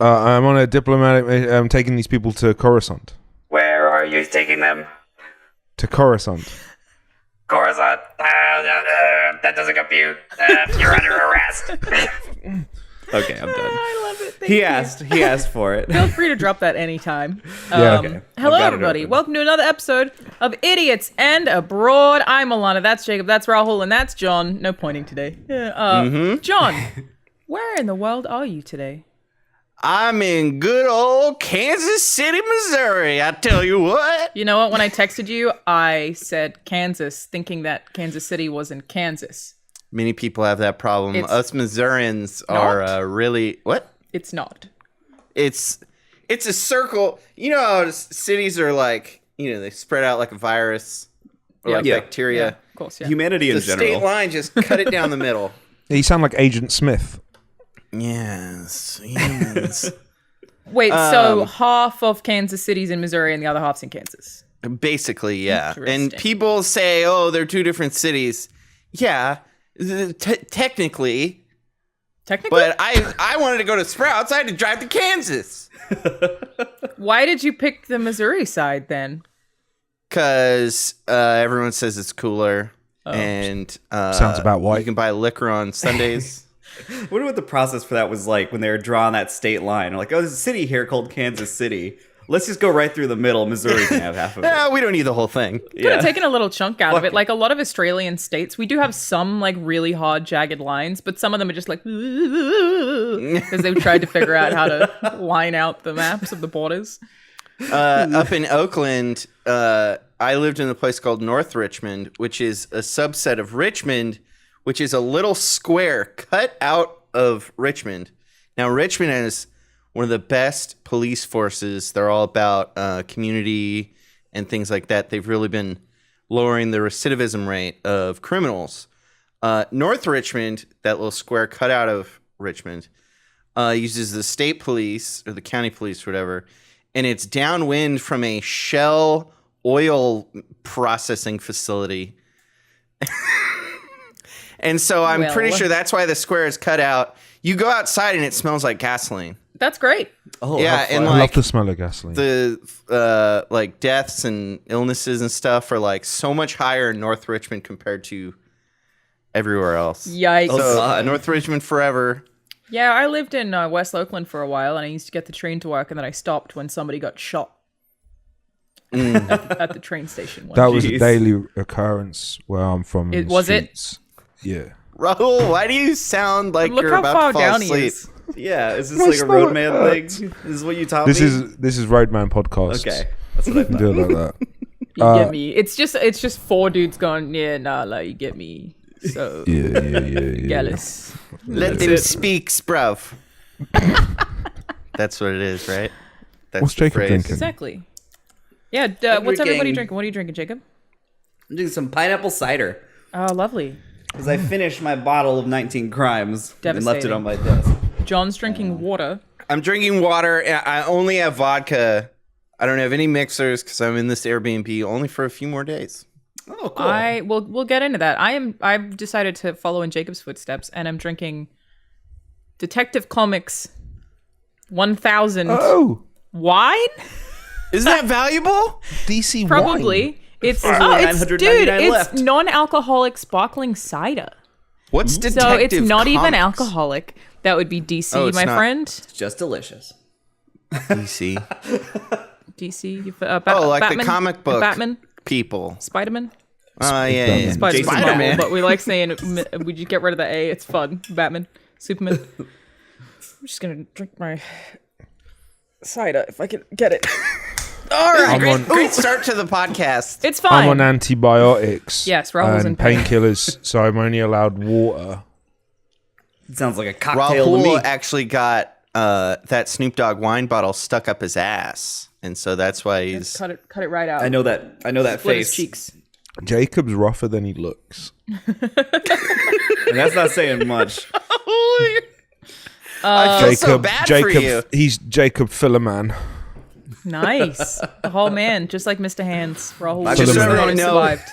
I'm on a diplomatic. I'm taking these people to Coruscant. Where are you taking them? To Coruscant. Coruscant. That doesn't compute. You're under arrest. Okay, I'm done. I love it. Thank He you. asked for it. Feel free to drop that anytime. Yeah, okay. Hello, I've got it everybody. open. Welcome to another episode of Idiots and Abroad. I'm Alana. That's Jacob. That's Rahul. And that's John. No pointing today. Yeah, John, where in the world are you today? I'm in good old Kansas City, Missouri. I tell you what. You know what? When I texted you, I said Kansas, thinking that Kansas City was in Kansas. Many people have that problem. Us Missourians are really what? It's not. It's a circle. You know how cities are like, they spread out like a virus or like bacteria. Yeah, of course, yeah. Humanity in The general. state line just cut it down the middle. You sound like Agent Smith. Yes. Humans. Wait, so half of Kansas City's in Missouri and the other half's in Kansas. Basically, yeah. And Interesting. people say, oh, they're two different cities. Yeah, technically. Technically? But I wanted to go to Sprouts. I had to drive to Kansas. Why did you pick the Missouri side then? Because everyone says it's cooler. Oh. And Sounds about white. You can buy liquor on Sundays. I wonder what the process for that was like when they were drawing that state line. Like, oh, there's a city here called Kansas City. Let's just go right through the middle. Missouri can have half of it. No, we don't need the whole thing. Could have taken a little chunk out of it. Like a lot of Australian states, we do have some like really hard jagged lines, but some of them are just like because they've tried to figure out how to line out the maps of the borders. Up in Oakland, I lived in a place called North Richmond, which is a subset of Richmond, which is a little square cut out of Richmond. Now, Richmond is one of the best police forces. They're all about community and things like that. They've really been lowering the recidivism rate of criminals. North Richmond, that little square cut out of Richmond, uses the state police or the county police, whatever, and it's downwind from a Shell oil processing facility. And so I'm pretty sure that's why the square is cut out. You go outside and it smells like gasoline. That's great. Oh, Yeah, and I love like the smell of gasoline. the like deaths and illnesses and stuff are like so much higher in North Richmond compared to everywhere else. Yikes. Oh, So God. North Richmond forever. Yeah, I lived in West Oakland for a while, and I used to get the train to work, and then I stopped when somebody got shot at the train station. That was a Jeez. daily occurrence where I'm from. in the Was it? streets. Yeah. Rahul, why do you sound like Look you're how about far to fall down asleep? he is. Yeah, is this My like a stomach roadman hurts. thing? This is what you taught This me? is Roadman podcast. Okay, that's what I thought. Do it like that. You get me. It's just four dudes going, yeah, nah, like, you get me. So, Yeah. jealous. Let them speak, bruv. That's what it is, right? That's What's the Jacob phrase. drinking? Exactly. Yeah, what's everybody drinking? What are you drinking, Jacob? I'm doing some pineapple cider. Oh, lovely. Because I finished my bottle of 19 Crimes and left it Devastating. on my desk. John's drinking water. I'm drinking water. And I only have vodka. I don't have any mixers because I'm in this Airbnb only for a few more days. Oh, cool. We'll get into that. I've decided to follow in Jacob's footsteps, and I'm drinking Detective Comics 1000 Oh, wine. Isn't that valuable? DC wine. Probably. It's only it's $999 dude. It's left. non-alcoholic sparkling cider. What's Detective So it's not even Comics? alcoholic. That would be DC, Oh, it's my not. friend. It's just delicious. DC. DC. Like Batman, the comic book Batman, people. Spider-Man. Yeah. Spider-Man. Jason Spider-Man. But we like saying, would you get rid of the A? It's fun. Batman, Superman. I'm just gonna drink my cider if I can get it. All right. Great start to the podcast. It's fine. I'm on antibiotics. Yes, Rahul's and in pain. painkillers, so I'm only allowed water. It sounds like a cocktail to me. Rahul actually got that Snoop Dogg wine bottle stuck up his ass, and so that's why he's. Cut it right out. I know that Split his face. cheeks. Jacob's rougher than he looks. And that's not saying much. I feel so bad Jacob, for you. he's Jacob Fillerman. Nice. The whole man, just like Mr. Hands. Rahul I just Rahul really know- survived.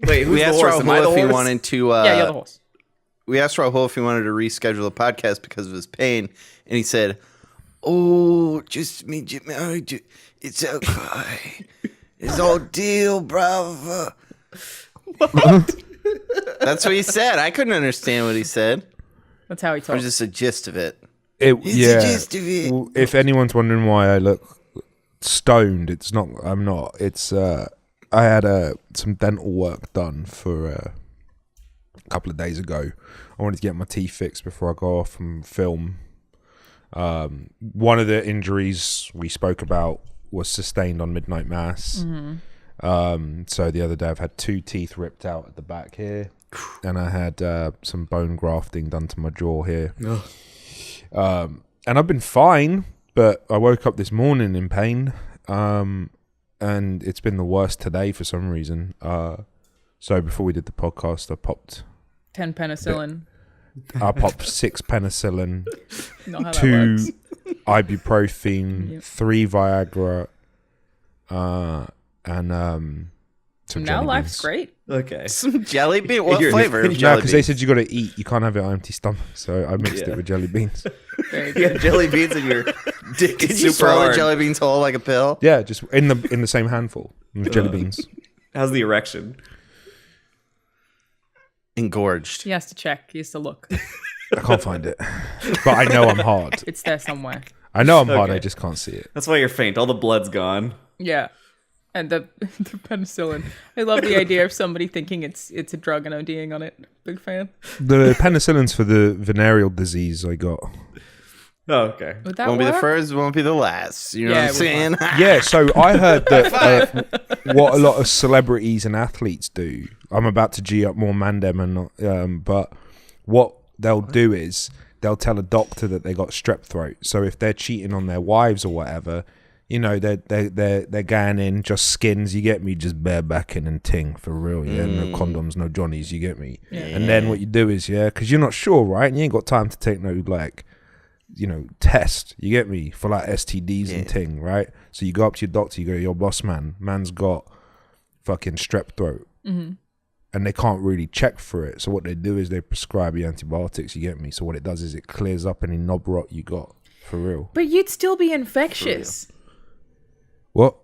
Wait, who's We the asked horse? Am I the Rahul if he horse? wanted to. Yeah, you're the horse. We asked Rahul if he wanted to reschedule the podcast because of his pain, and he said, Oh, just me, Jimmy. It's okay. It's all deal, bravo. That's what he said. I couldn't understand what he said. That's how he Or talks. just a gist of it. Yeah. the gist of it. Well, if anyone's wondering why I look stoned, it's not. I'm not. It's. I had some dental work done for a couple of days ago. I wanted to get my teeth fixed before I go off and film. One of the injuries we spoke about was sustained on midnight mass. So the other day I've had 2 teeth ripped out at the back here, and I had some bone grafting done to my jaw here. And I've been fine, but I woke up this morning in pain, and it's been the worst today for some reason. So before we did the podcast, I popped 10 penicillin. 6 penicillin, Not how that 2 works. ibuprofen, Yep. 3 Viagra, and some Now jelly life's beans. great. Okay. Some jelly bean? What You're- flavor of No, jelly because they beans? said you got to eat. You can't have it on empty stomach. So I mixed Yeah. it with jelly beans. Very You good. have jelly beans in your dick. Did It's you super swallow hard. jelly beans whole like a pill? Yeah, just in the same handful. With jelly beans. How's the erection? Engorged. He has to check. He has to look. I can't find it, but I know I'm hard. It's there somewhere. I know I'm hard. Okay. I just can't see it. That's why you're faint. All the blood's gone. Yeah. And the penicillin. I love the idea of somebody thinking it's a drug and ODing on it. Big fan. The penicillins for the venereal disease I got. Oh, okay. Would that Won't be the work? first, won't be the last. You know Yeah, what I'm saying? Yeah, so I heard that what a lot of celebrities and athletes do. I'm about to G up more Mandem and not, but what they'll do is they'll tell a doctor that they got strep throat. So if they're cheating on their wives or whatever, you know, they're going in just skins. You get me, just barebacking and ting for real. Yeah, no condoms, no johnnies. You get me. Yeah. And then what you do is because you're not sure, right? And you ain't got time to take no test, you get me, for like STDs and ting, right? So you go up to your doctor, you go, your boss man's got fucking strep throat, and they can't really check for it. So what they do is they prescribe you antibiotics, you get me? So what it does is it clears up any knob rot you got, for real. But you'd still be infectious. What?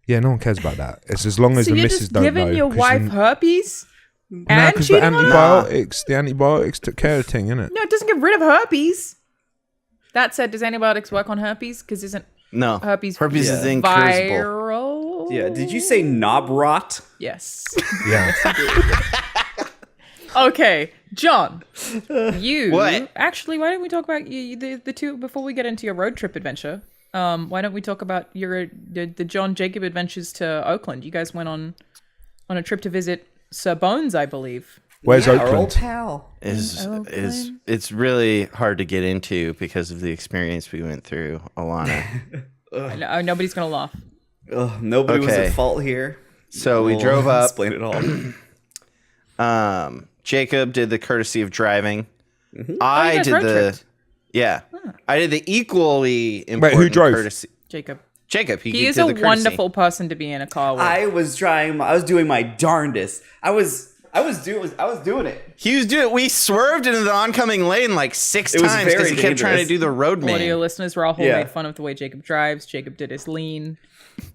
Yeah, no one cares about that. It's as long as So the you're missus just don't know. giving your 'cause wife then- herpes? Nah, And 'cause the cheating on her? antibiotics took care of the thing, innit? No, it doesn't get rid of herpes. That said, does antibiotics work on herpes? Because isn't No. herpes is incurable. viral? Yeah. Did you say knob rot? Yes. Yeah. Okay, John. You What? Actually, why don't we talk about the two before we get into your road trip adventure? Why don't we talk about the Jon Jacob adventures to Oakland? You guys went on a trip to visit Sir Bones, I believe. Where's Our old Oakland? pal. It's really hard to get into because of the experience we went through, Alana. Nobody's gonna laugh. Ugh, nobody was Okay. at fault here. So we We'll drove up. Explain it all. Jacob did the courtesy of driving. Oh, I you guys did road the tripped. I did the equally important who drove? courtesy. Jacob. Jacob. He did is the a courtesy. wonderful person to be in a car with. I was doing my darndest. I was doing it. He was doing. We swerved into the oncoming lane like 6 It was times because very he kept trying to dangerous. do the road Audio man. listeners, Rahul Yeah. made fun of the way Jacob drives. Jacob did his lean.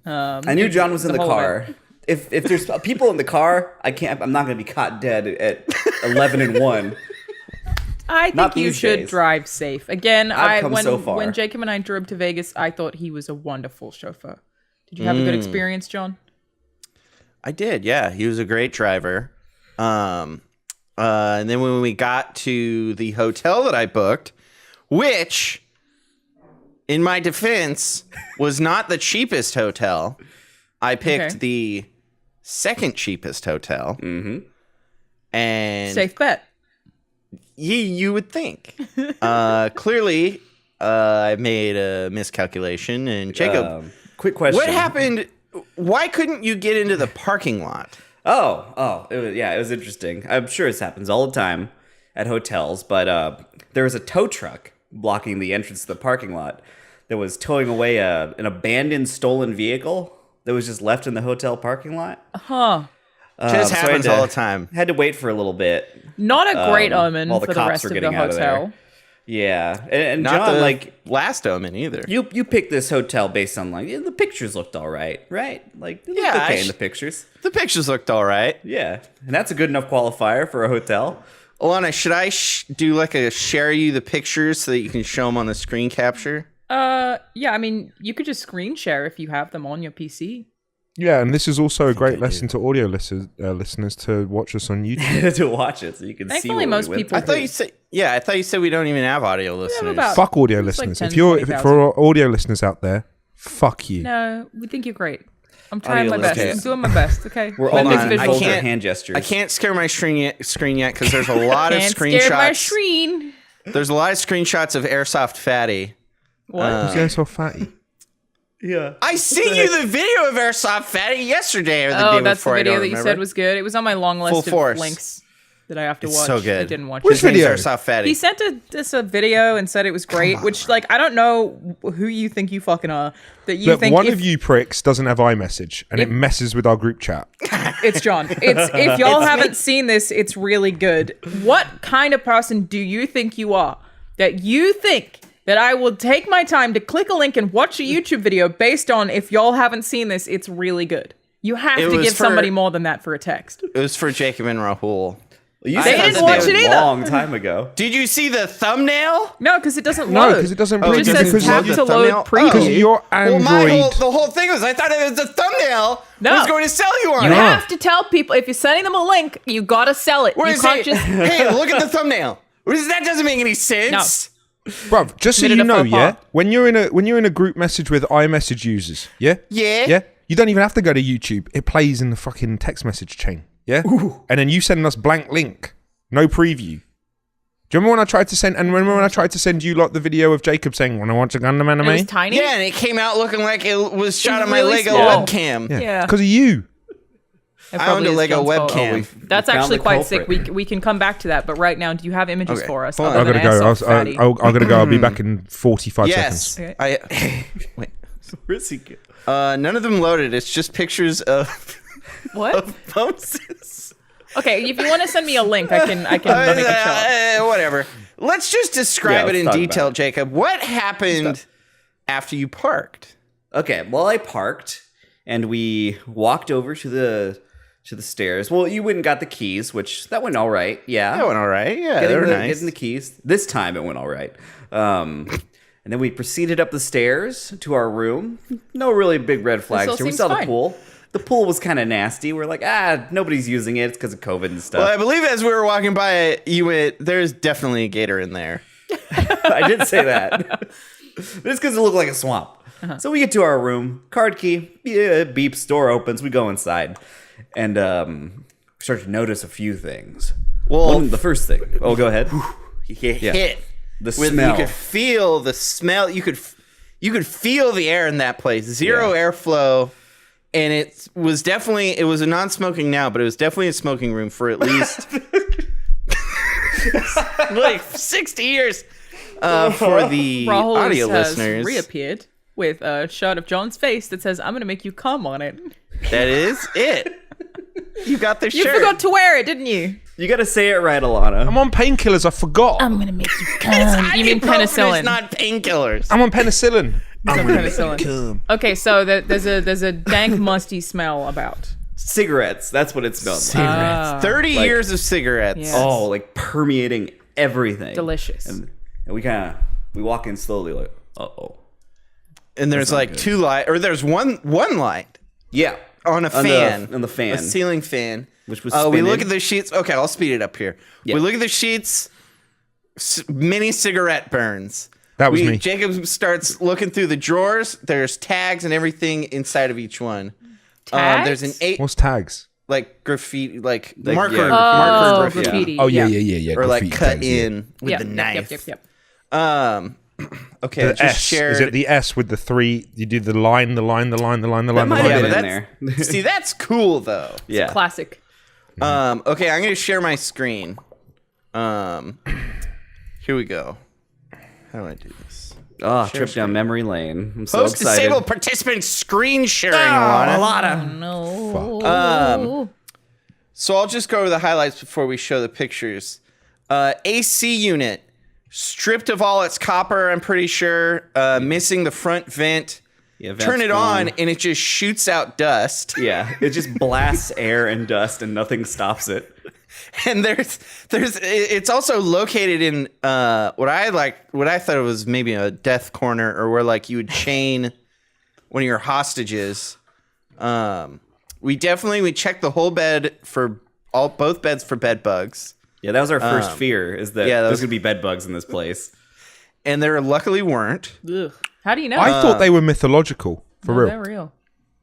I knew John was in the whole car. way. If there's people in the car, I'm not gonna be caught dead at 11-1. I think Not you these should days. drive safe. Again, I've come so far. when Jacob and I drove to Vegas, I thought he was a wonderful chauffeur. Did you have a good experience, John? I did. Yeah, he was a great driver. And then when we got to the hotel that I booked, which, in my defense, was not the cheapest hotel, I picked Okay. the second cheapest hotel. Mm-hmm. And Safe bet. you would think. Clearly, I made a miscalculation. And Jacob, Quick question. what happened? Why couldn't you get into the parking lot? It was interesting. I'm sure this happens all the time at hotels, but there was a tow truck blocking the entrance to the parking lot that was towing away an abandoned stolen vehicle that was just left in the hotel parking lot. Huh. Just So I had happens to- all the time. Had to wait for a little bit. Not a great omen while the for the cops rest were of the getting out of there. hotel. Yeah, and Not John, the like last Omen either. you picked this hotel based on like the pictures looked all right, right? Like it looked Yeah, okay in the pictures. The pictures looked all right. Yeah, and that's a good enough qualifier for a hotel. Alana, should I do like a share you the pictures so that you can show them on the screen capture? Yeah, I mean, you could just screen share if you have them on your PC. Yeah, and this is also a great lesson to audio listeners to watch us on YouTube. To watch it so you can see. Thankfully, what most we went people I thought you said we don't even have audio listeners. about- Fuck audio It's like listeners. 10, If you're 20,000. for audio listeners out there, fuck you. No, we think you're great. I'm trying my Audio best. listeners. I'm doing my best. Okay. We're When all there's on. making I vulgar can't- hand gestures. I can't scare my screen yet because there's a lot of Can't scare my screenshots. screen. There's a lot of screenshots of Airsoft Fatty. What? Who's getting so fatty? Yeah. I sent you the video of Airsoft Fatty yesterday or the day Oh, that's the before. I video don't that you remember. said was good. It was on my long list Full of force. links that I have to It's watch. so good. I didn't watch Which it. His name's video? Airsoft Fatty. He sent us a video and said it was great, which, like, I don't know who you think you fucking are. That you Look, think one if- of you pricks doesn't have iMessage, and it messes with our group chat. It's John. It's if y'all haven't seen this, it's really good. What kind of person do you think you are that you think that I will take my time to click a link and watch a YouTube video based on if y'all haven't seen this, it's really good. You have It to was give for- somebody more than that for a text. It was for Jacob and Rahul. You They said didn't that watch it a either. long time ago. Did you see the thumbnail? No, because it doesn't No, load. because it doesn't. Oh, It it just doesn't says tap load the to thumbnail? load preview. Because your Well, Android. the whole thing was I thought it was the thumbnail No. was going to sell you on You it. have to tell people if you're sending them a link, you gotta sell it. What You is can't it? just Hey, look at the thumbnail. That doesn't make any sense. Bruv, just so Committed you a know, faux yeah, pas. when you're in a group message with iMessage users, yeah, Yeah. you don't even have to go to YouTube. It plays in the fucking text message chain, yeah, and then you send us blank link, no preview. Do you remember when I tried to send? And remember when I tried to send you like the video of Jacob saying, "When I watch a Gundam It was anime," tiny. Yeah, and it came out looking like it was shot on my really Lego small. webcam. Yeah. because of you. It I probably owned a is Lego John's fault. webcam. That's We found actually the quite culprit. sick. We can come back to that, but right now, do you have images Okay, for us? hold on. other I gotta than go. Airsoft Fatty? I gotta go. I'll be back in 45 Yes. seconds. Wait. Where's he? None of them loaded. It's just pictures of What? bumps. Okay, if you want to send me a link, I can make a shot. Whatever. Let's just describe Yeah, it in let's talk detail, about it. Jacob. What happened after you parked? Okay, well, I parked and we walked over to the stairs. Well, you went and got the keys, which that went all right. Yeah, That went all right. Yeah, they were nice. Getting the keys. This time it went all right. And then we proceeded up the stairs to our room. No really big red flags all here. We seems saw the fine. pool. The pool was kind of nasty. We're like, nobody's using it. It's because of COVID and stuff. Well, I believe as we were walking by it, you went, there's definitely a gator in there. I did say that. It's because it looked like a swamp. So we get to our room, card key, beeps, door opens, we go inside, and start to notice a few things. Well, The first thing. Oh, go ahead. you get hit. The With, smell. You could feel the smell. You could feel the air in that place. Zero airflow. And it was a non-smoking now, but it was definitely a smoking room for at least like 60 years for the Rahul audio has listeners. reappeared with a shot of John's face that says, "I'm gonna make you cum on it." That is it. You got the You shirt. forgot to wear it, didn't you? You got to say it right, Alana. I'm on painkillers. I forgot. I'm gonna make you cum. You mean penicillin? It's not painkillers. I'm on penicillin. Some penicillin. Okay, so there's a dank, musty smell about. Cigarettes. That's what it smelled like. 30 years of cigarettes. Yeah. Oh, like permeating everything. Delicious. And we walk in slowly, like, uh-oh. And there's like two light, or there's one light Yeah. on a fan. On the fan. A ceiling fan. Which was we spinning. look at the sheets. Okay, I'll speed it up here. Yeah. We look at the sheets. Mini cigarette burns. That was me. Jacob starts looking through the drawers. There's tags and everything inside of each one. Tags? There's an 8 What's tags? like graffiti, like Like, marker, yeah. marker Oh, graffiti, graffiti. Oh yeah. or like graffiti cut tags, yeah. in with Yeah, the knife. Yep. Okay, I The just S. shared. Is it the S with the three? You do the line, the line, the line, the line, the line, the might line. have yeah, been but in there. see, that's cool though. Yeah. Classic. Okay, I'm gonna share my screen. Here we go. How do I do this? Oh, trip down memory lane. I'm so Post excited. disabled participant screen sharing. Alana. No. So I'll just go over the highlights before we show the pictures. AC unit stripped of all its copper, I'm pretty sure, missing the front vent. Yeah, Turn it on, and it just shoots out dust. Yeah, it just blasts air and dust, and nothing stops it. And it's also located in what I thought it was maybe a death corner, or where like you would chain one of your hostages. We checked the whole bed for both beds for bed bugs. Yeah, that was our first fear, is that there's gonna be bed bugs in this place. And there luckily weren't. Ugh. How do you know? I thought they were mythological, for real. They're real.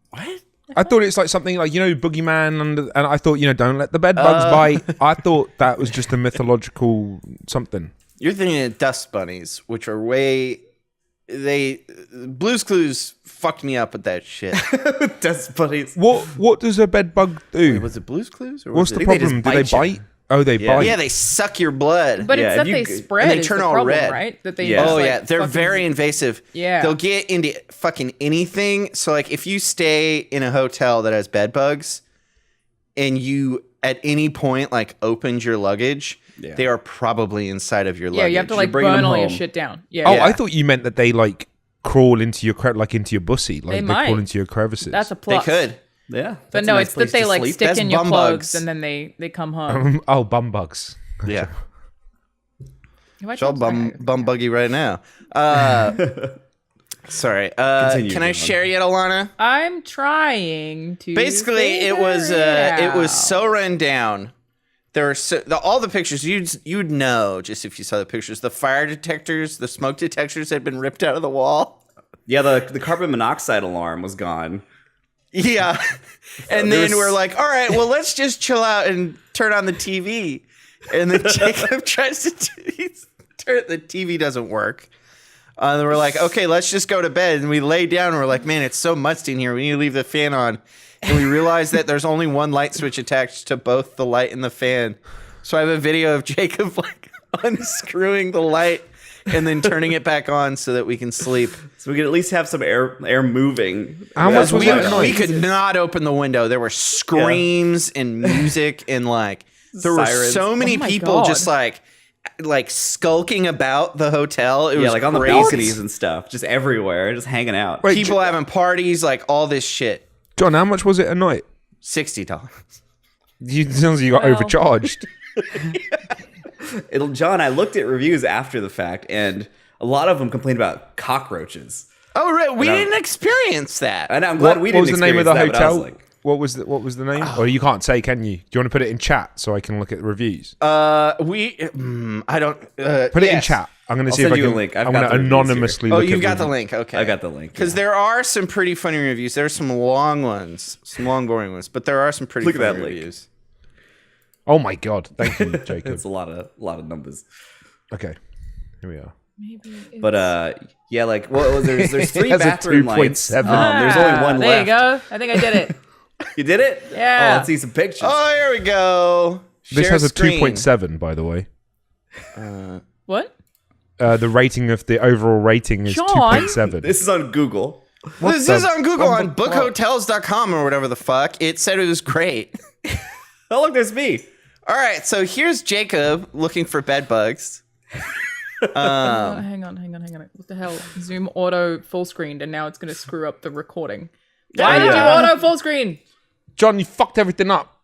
What? I thought it's like something like, Boogeyman, and I thought, don't let the bed bugs bite. I thought that was just a mythological something. You're thinking of dust bunnies, which are Blue's Clues fucked me up with that shit. Dust bunnies. What does a bed bug do? Was it Blue's Clues? Or What's the problem? Do they bite? Oh, they bite. Yeah, they suck your blood. But Yeah, it's that if they you- spread. and they is turn the all problem, red. right? That they. Yeah. just, Oh like, yeah, they're fucking- very invasive. Yeah. They'll get into fucking anything. So like if you stay in a hotel that has bed bugs and you at any point like opened your luggage, they are probably inside of your Yeah, luggage. you have to like bringing burn them all your home. shit down. Yeah. Oh, Yeah. I thought you meant that they like crawl into your into your bussy, like they might. crawl into your crevices. That's a They plus. could. Yeah. But that's a no, nice it's place that they to like sleep. stick That's in your bum clothes bugs. and then they come home. oh, bum bugs. Yeah. Have I It's all told- bum buggy right now. Sorry. Continue, Can I John. share yet, Alana? I'm trying to. Basically, it was so run down. There were all the pictures you'd know just if you saw the pictures. The fire detectors, the smoke detectors had been ripped out of the wall. Yeah, the carbon monoxide alarm was gone. Yeah, and there's- then we're like, all right, well, let's just chill out and turn on the TV. And then Jacob tries to turn the TV doesn't work. And we're like, okay, let's just go to bed. And we lay down and we're like, man, it's so musty in here. We need to leave the fan on. And we realize that there's only one light switch attached to both the light and the fan. So I have a video of Jacob like unscrewing the light and then turning it back on so that we can sleep. So we could at least have some air moving. How much was We, that we noise? could not open the window. There were screams and music and like there were Sirens. so many Oh my people God. just like skulking about the hotel. It was Yeah, like on the crazy. balconies and stuff, just everywhere, just hanging out. Wait, People having parties, like all this shit. John, how much was it a night? $60. It sounds like you got Well. overcharged. John, I looked at reviews after the fact, and a lot of them complained about cockroaches. Oh, right. We And didn't experience that. And I'm glad we What didn't was the name of the experience that, but I was hotel? like, What was the name? Oh, you can't say, can you? Do you want to put it in chat so I can look at the reviews? I don't. Put it in chat. I'm going to see if send I you a can. link. I've I'm got going to the reviews anonymously Oh, look you've at got the reviews. link. Okay. I got the link. Because there are some pretty funny reviews. There are some long ones, some long, boring ones, but there are some pretty Look at funny that link. reviews. Oh my god! Thank you, Jacob. It's a lot of numbers. Okay, here we are. Maybe it's- But yeah, like there's three It has a bathroom lights. 2.7. There's only one there left. you go. I think I did it. You did it? Yeah. Oh, let's see some pictures. Oh, here we go. This Share has a screen. 2.7, by the way. What? The rating of the overall rating is John? 2.7. This is on Google. This the is on Google bum- on bookhotels.com or whatever the fuck. It said it was great. Oh, look, there's me. All right, so here's Jacob looking for bed bugs. Hang on. What the hell? Zoom auto full screened, and now it's going to screw up the recording. Why did you auto full screen? John, you fucked everything up.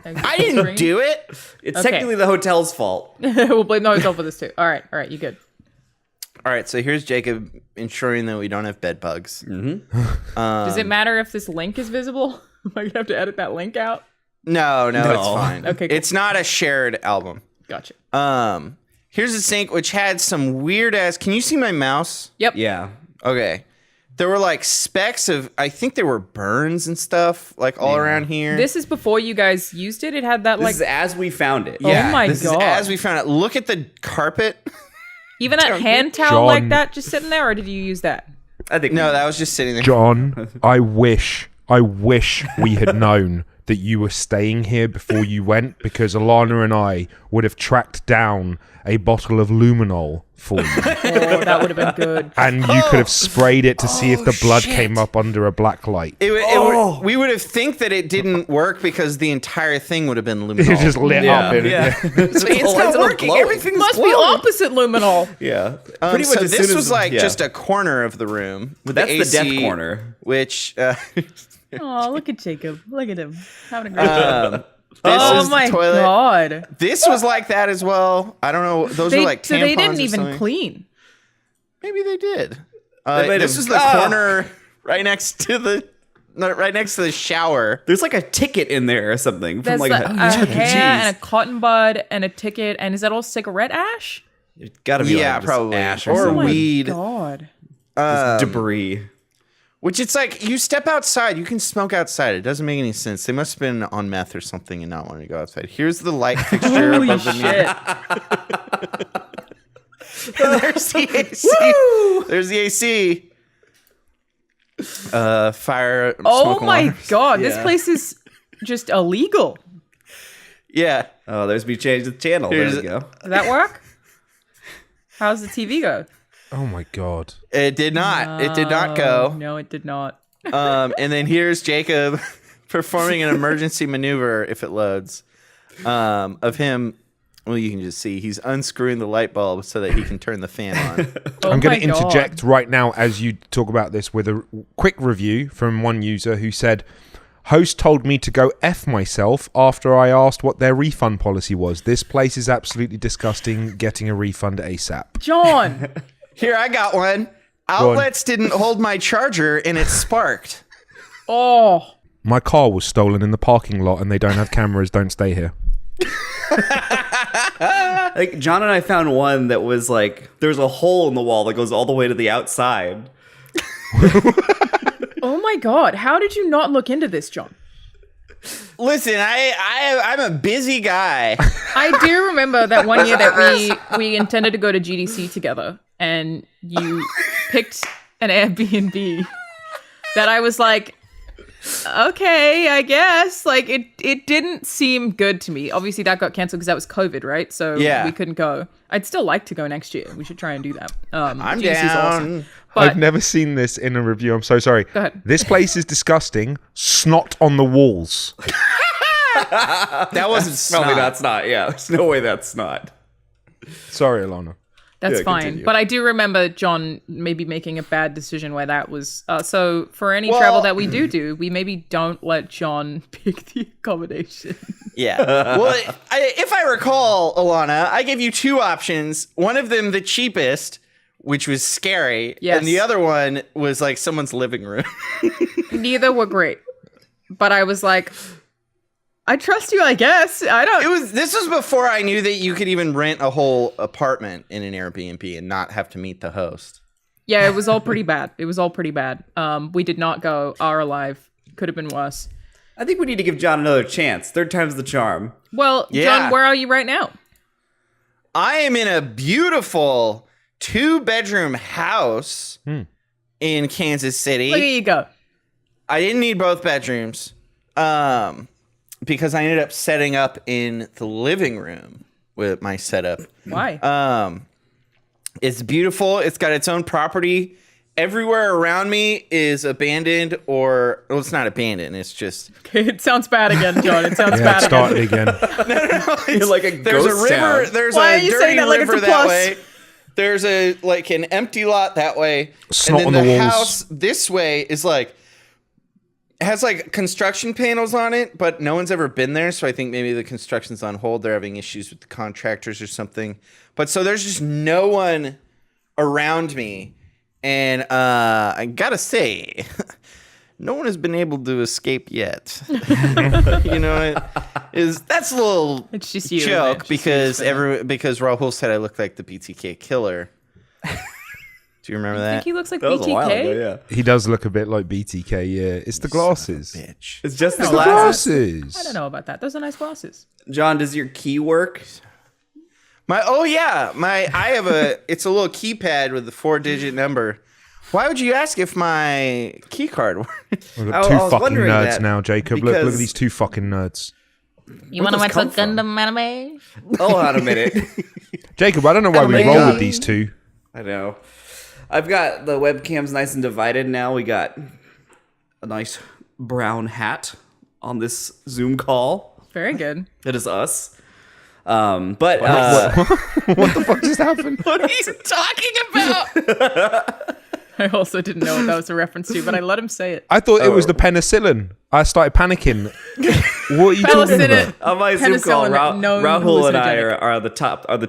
I didn't do it. It's Okay. technically the hotel's fault. We'll blame the hotel for this too. All right, you good? All right, so here's Jacob ensuring that we don't have bed bugs. Does it matter if this link is visible? Am I gonna have to edit that link out? No, No. it's fine. Okay, cool. It's not a shared album. Gotcha. Here's a sink which had some weird ass. Can you see my mouse? Yep. Yeah. Okay. There were like specks of, I think there were burns and stuff like all around here. This is before you guys used it. It had that This like is as we found it. Oh my this God. is as we found it. Look at the carpet. even that hand towel John. like that just sitting there, or did you use that? I think No, that was just sitting there. John, I wish we had known that you were staying here before you went, because Alana and I would have tracked down a bottle of luminol for you. Oh, that would have been good. And you could have sprayed it to see if the blood shit. came up under a black light. We would have think that it didn't work because the entire thing would have been luminol. It just lit up. In It's not working. Everything's Must be glowing. opposite luminol. Yeah. Pretty much So as soon this as- was like yeah. just a corner of the room with That's the the AC, death corner. which Oh, look at Jacob. Look at him. Having a great time. this Oh is my the toilet. god. This was like that as well. I don't know. Those are like tampons So they didn't or even something. clean. Maybe they did. might This have- is the corner right next to the shower. There's like a ticket in there or something. From There's like a hair and a cotton bud and a ticket. And is that all cigarette ash? It's gotta be Yeah, like just probably. ash Or or, something. weed. God. Just debris. Which it's like you step outside, you can smoke outside. It doesn't make any sense. They must have been on meth or something and not wanting to go outside. Here's the light fixture Holy above the mirror. shit. And there's the AC. There's the AC. Fire. Oh smoke my alarms. god. This Yeah. place is just illegal. Yeah. Oh, there's me changed the channel. There Here's- we go. Does that work? How's the TV go? Oh my god. It did not. It did not go. No, it did not. And then here's Jacob performing an emergency maneuver, if it loads, of him. Well, you can just see he's unscrewing the light bulb so that he can turn the fan on. Oh I'm going my to God. interject right now as you talk about this with a quick review from one user who said, host told me to go F myself after I asked what their refund policy was. This place is absolutely disgusting. Getting a refund ASAP. John. Here, I got one. Outlets didn't hold my charger and it sparked. Oh. My car was stolen in the parking lot and they don't have cameras. Don't stay here. Like John and I found one that was like there's a hole in the wall that goes all the way to the outside. Oh my God. How did you not look into this, John? Listen, I'm a busy guy. I do remember that one year that we intended to go to GDC together and you picked an Airbnb that I was like, okay, I guess. Like it didn't seem good to me. Obviously that got canceled because that was COVID, right? So Yeah. we couldn't go. I'd still like to go next year. We should try and do that. I'm GDC is down. awesome. But I've never seen this in a review. I'm so sorry. Go ahead. This place is disgusting. Snot on the walls. That wasn't Probably snot. that's not. Yeah, there's no way that's not. Sorry, Alana. that's Yeah, fine. continue. But I do remember John maybe making a bad decision where that was. So for any travel that we do, we maybe don't let John pick the accommodation. Yeah. Well, if I recall, Alana, I gave you two options. One of them, the cheapest, which was scary. Yes. And the other one was like someone's living room. Neither were great. But I was like, I trust you, I guess. I don't. This was before I knew that you could even rent a whole apartment in an Airbnb and not have to meet the host. Yeah, it was all pretty bad. We did not go. Are alive. Could have been worse. I think we need to give John another chance. Third time's the charm. Well, Yeah. John, where are you right now? I am in a beautiful 2-bedroom house in Kansas City. Look at you go. I didn't need both bedrooms because I ended up setting up in the living room with my setup. Why? It's beautiful. It's got its own property. Everywhere around me is abandoned well, it's not abandoned. It's just It sounds bad again, John. It sounds Yeah, bad it again. started again. You're like a there's a ghost river. town. There's Why are a you dirty saying that like it's river a that plus? way. There's an empty lot that way. Snot and on then the the walls. house this way is like has like construction panels on it, but no one's ever been there, so I think maybe the construction's on hold. They're having issues with the contractors or something. But so there's just no one around me. And I gotta say, no one has been able to escape yet. You know, that's a little It's just you. joke It's just you. because Rahul said I look like the BTK killer. Do you remember I think that? he looks like That was a while BTK. ago, yeah. He does look a bit like BTK, yeah. It's the glasses. Bitch. It's just the The glasses. glasses. I don't know about that. Those are nice glasses. John, does your key work? I have it's a little keypad with the 4-digit number. Why would you ask if my key card worked? We've I got two was fucking wondering nerds that now, Jacob. Look at because- these two fucking nerds. You want to Where'd watch this the come from? Gundam anime? Hold on a minute. Jacob, I don't know why we my roll God. with these two. I know. I've got the webcams nice and divided now. We got a nice brown hat on this Zoom call. Very good. It is us. But What the fuck just happened? What are you talking about? I also didn't know what that was a reference to, but I let him say it. I thought it was the penicillin. I started panicking. What are you talking Penicillin. about? on my Zoom call, Penicillin, known Rahul and I hallucinogenic. are the top two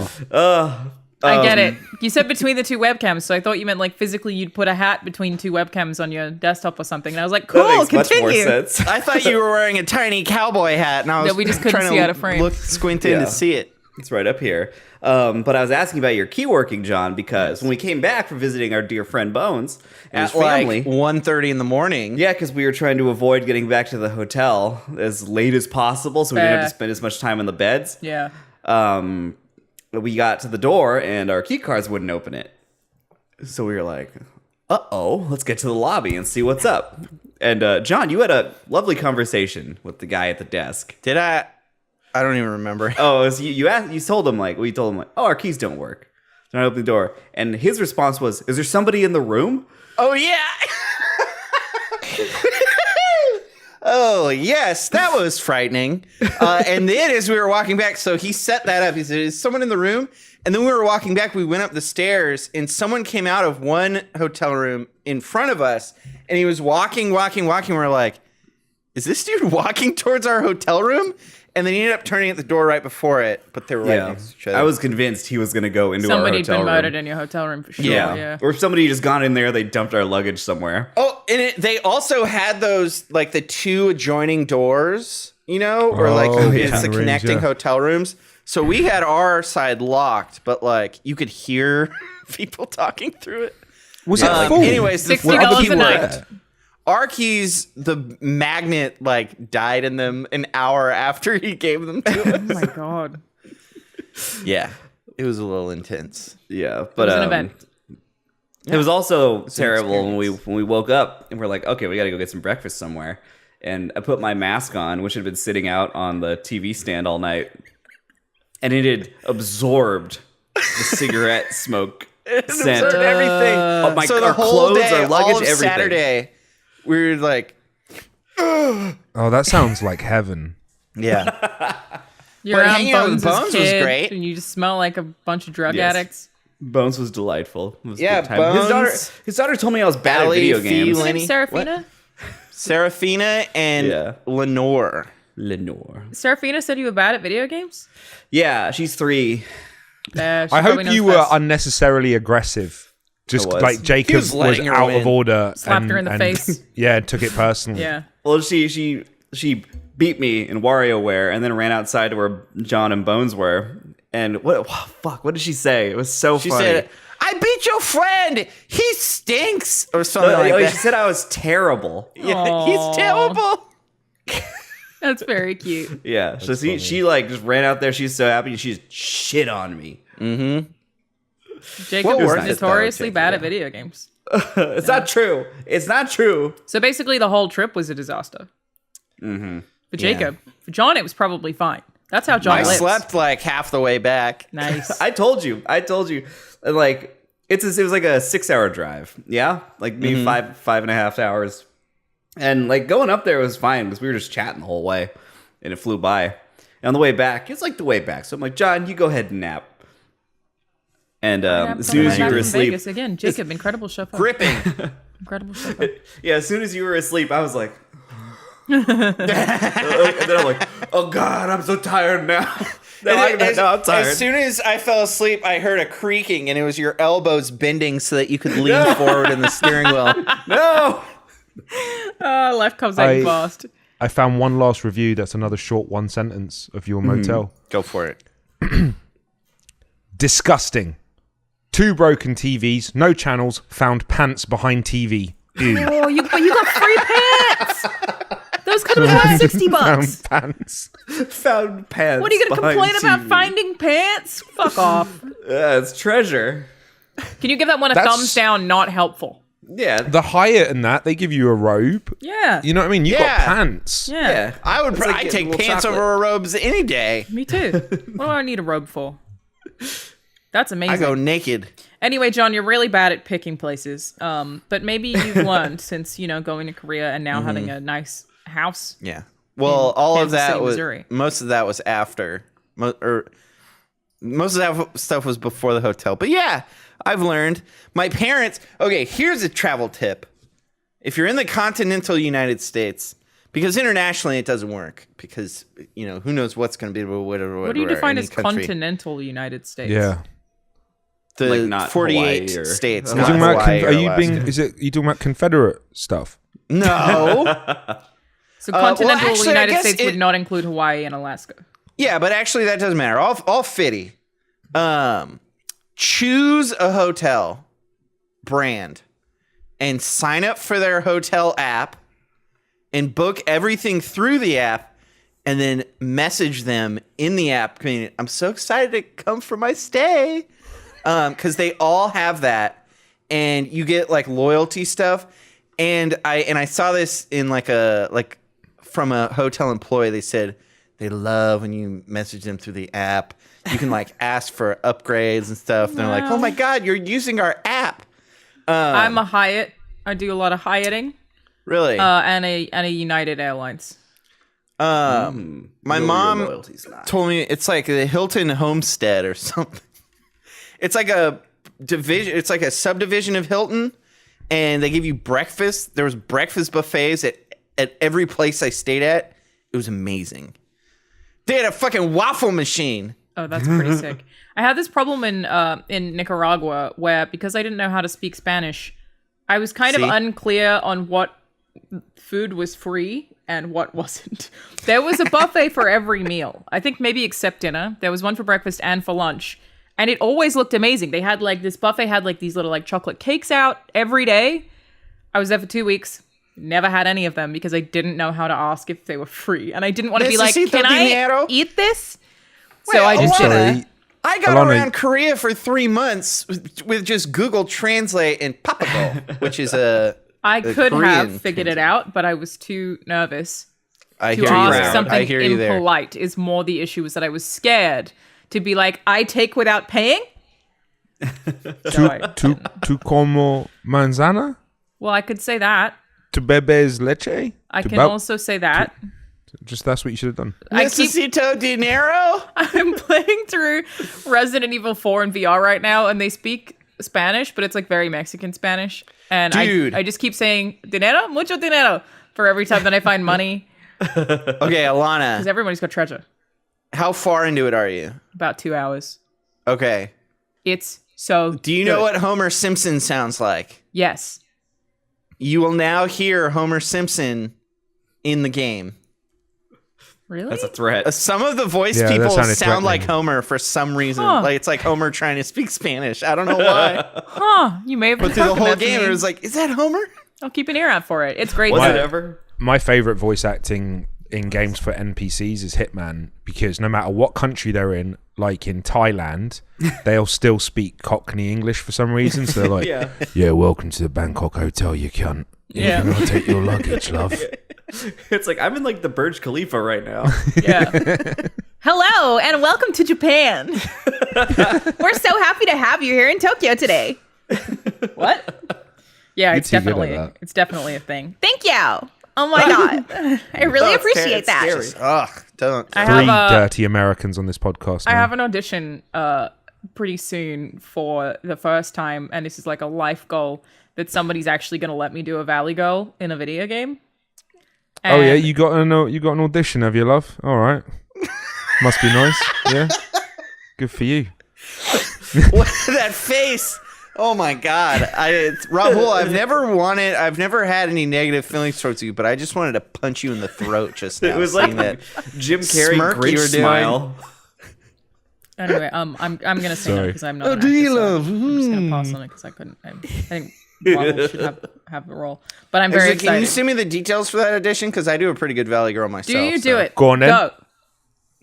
cameras. Yeah. I get it. You said between the two webcams, so I thought you meant like physically you'd put a hat between two webcams on your desktop or something. And I was like, cool, That makes much more continue. sense. I thought you were wearing a tiny cowboy hat, and I was That we just couldn't trying see to out of frame. squint in Yeah. to see it. It's right up here. But I was asking about your key working, John, because when we came back from visiting our dear friend Bones and his At family. like 1:30 in the morning. Yeah, because we were trying to avoid getting back to the hotel as late as possible, so we didn't have to Fair. spend as much time in the beds. Yeah. We got to the door and our key cards wouldn't open it. So we were like, uh-oh, let's get to the lobby and see what's up. And John, you had a lovely conversation with the guy at the desk. Did I? I don't even remember. Oh, it was you told him like, oh, our keys don't work. So I opened the door. And his response was, is there somebody in the room? Oh yeah. Oh yes, that was frightening. And then as we were walking back, so he set that up. He said, "Is someone in the room?" And then we were walking back. We went up the stairs, and someone came out of one hotel room in front of us, and he was walking. We're like, "Is this dude walking towards our hotel room?" And then he ended up turning at the door right before it, but they were right next to each other. I was convinced he was going to go into our Somebody'd hotel been room. murdered in your hotel room for sure. Yeah. Or if somebody just gone in there, they dumped our luggage somewhere. Oh, and they also had those, like, the two adjoining doors, you know, or like Oh, it's yeah. the Rooms, connecting yeah. hotel rooms. So we had our side locked, but like you could hear people talking through it. Was it full? Anyways, the $60 other key a night. worked. Our keys, the magnet like died in them an hour after he gave them to us. Oh my god. Yeah, it was a little intense. Yeah, but was an event. It was also terrible experience. when we woke up and we're like, okay, we got to go get some breakfast somewhere. And I put my mask on, which had been sitting out on the TV stand all night, and it had absorbed the cigarette smoke scent. Absorbed everything. Oh, So the our whole clothes, day, our luggage, all of everything. Saturday, we were like, Oh, that sounds like heaven. yeah. You're But around hanging out with Bones' Bones was kid, great. and you just smell like a bunch of drug Yes. addicts. Bones was delightful. It was a Yeah, good time. Bones, His daughter told me I was bad at Allie, video Fee, games. Lenny. Name's Serafina? Serafina and Yeah. Lenore. Lenore. Serafina said you were bad at video games? Yeah, she's 3. She I probably hope knows you were best. unnecessarily aggressive. Just I was. like Jacob He was was letting her out win. of order. Slapped her in the face. Yeah, took it personally. Yeah. Well, she beat me in WarioWare and then ran outside to where John and Bones were. And what did she say? It was so She funny. said, "I beat your friend. He stinks," or something Oh, like she that. said I was terrible. Yeah, Aw. he's terrible. That's very cute. Yeah. So she like just ran out there. She's so happy. She just shit on me. Jacob What is worth it, though, notoriously Jacob, bad at video games. It's not true. It's not true. So basically, the whole trip was a disaster. Mm-hmm. For Jacob. For John, it was probably fine. That's how John I lives. slept like half the way back. Nice. I told you. And like it was like a 6-hour drive. Yeah, like maybe 5.5 hours. And like going up there was fine because we were just chatting the whole way, and it flew by. And on the way back, it's like the way back. So I'm like, John, you go ahead and nap. And as soon as you were asleep, Vegas. Again, Jacob, incredible chauffeur. Gripping. Incredible chauffeur. yeah, as soon as you were asleep, I was like, and then I'm like, oh God, I'm so tired now. I'm tired. As soon as I fell asleep, I heard a creaking, and it was your elbows bending so that you could lean forward in the steering wheel. No. Life comes at you I- fast. I found one last review that's another short one sentence of your motel. Go for it. Disgusting. 2 broken TVs, no channels, found pants behind TV. Ew. Oh, but you got free pants. Those could have been $60. Found pants. Found pants. What are you going to behind complain about TV. finding pants? Fuck off. Yeah, it's treasure. Can you give that one a That's- thumbs down? Not helpful. Yeah. The Hyatt and that, they give you a robe. Yeah. You know what I mean? You Yeah. got pants. Yeah. Yeah. I would. It's like I'd getting take a little pants chocolate. over robes any day. Me too. What do I need a robe for? That's amazing. I go naked. Anyway, John, you're really bad at picking places. But maybe you've learned since, going to Korea and now having a nice house. Yeah. Well, In all of Kansas that City, was Missouri. most of that was after, most of that stuff was before the hotel. But yeah, I've learned. My parents. Okay, here's a travel tip. If you're in the continental United States, because internationally it doesn't work, because who knows what's going to be whatever. What do you define any as country. continental United States? Yeah. The Like not 48 Hawaii or- states. Are You not talking about Hawaii or are you Alaska. being? Is it? You talking about Confederate stuff? No. So continental actually, I United guess States would it- not include Hawaii and Alaska. Yeah, but actually that doesn't matter. All fitty. Choose a hotel brand and sign up for their hotel app and book everything through the app and then message them in the app. I'm so excited to come for my stay. Because they all have that, and you get like loyalty stuff. And I saw this in from a hotel employee. They said they love when you message them through the app. You can like ask for upgrades and stuff. And they're like, "Oh my god, you're using our app." I'm a Hyatt. I do a lot of Hyatting. Really? And a United Airlines. My Your mom loyalties lie. told me it's like the Hilton Homestead or something. It's like a division. It's like a subdivision of Hilton, and they give you breakfast. There was breakfast buffets at every place I stayed at. It was amazing. They had a fucking waffle machine. Oh, that's pretty sick. I had this problem in Nicaragua where, because I didn't know how to speak Spanish, I was kind of See? unclear on what food was free and what wasn't. There was a buffet for every meal. I think maybe except dinner. There was one for breakfast and for lunch. And it always looked amazing. They had this buffet had these little chocolate cakes out every day. I was there for 2 weeks. Never had any of them because I didn't know how to ask if they were free. And I didn't want to be like, Necesito can I dinero?" eat this? So I Wait, just Alana, didn't. I got Alana- around Korea for 3 months with just Google Translate and Papago, which is I the could Korean have figured it out, but I was too nervous I to hear you ask there. something I hear you there. impolite. Is more the issue is that I was scared to be like, I take without paying. So Tu como manzana? well, I could say that. Tu bebes leche? I Tu can beb- also say that. Just that's what you should have done. I keep, Necesito dinero? I'm playing through Resident Evil 4 in VR right now, and they speak Spanish, but it's very Mexican Spanish. And Dude. I just keep saying dinero, mucho dinero for every time that I find money, Okay, Alana, because everybody's got treasure. how far into it are you? About 2 hours. Okay. It's so. Do you know good. what Homer Simpson sounds like? Yes. You will now hear Homer Simpson in the game. Really? That's a threat. Some of the voice Yeah, that people sounded sound like threatening. Homer for some reason. Huh. Like it's like Homer trying to speak Spanish. I don't know why. Huh? You may have But been through the talking whole that to game, me. it was like, is that Homer? I'll keep an ear out for it. It's great. Was stuff. it ever? My favorite voice acting in games for NPCs is Hitman, because no matter what country they're in, like in Thailand, they'll still speak Cockney English for some reason. So they're like, yeah, welcome to the Bangkok hotel, you cunt. Yeah. You're gonna take your luggage, love. It's like I'm in the Burj Khalifa right now. Yeah. Hello and welcome to Japan. We're so happy to have you here in Tokyo today. What? Yeah, it's too good at definitely that. a thing. Thank you. Oh my god, I really appreciate that. Scary. Ugh, don't. I Three have dirty Americans on this podcast. I now. have an audition pretty soon for the first time, and this is like a life goal that somebody's actually going to let me do a Valley Girl in a video game. Oh yeah, And- you got an audition, have you, love? All right, must be nice. Yeah, good for you. What, that face. Oh my God. Rahul, I've never had any negative feelings towards you, but I just wanted to punch you in the throat just now. It was like seeing that. Jim Carrey smirk you Grinch were doing. smile. Anyway, I'm gonna say no Sorry. because I'm not. Oh, an do you actor, so love? I'm just gonna pass on it because I couldn't. I think Rahul should have the role, but I'm very Can you excited. send me the details for that audition? Because I do a pretty good Valley Girl myself. Do you do so. it? Go on then. Go.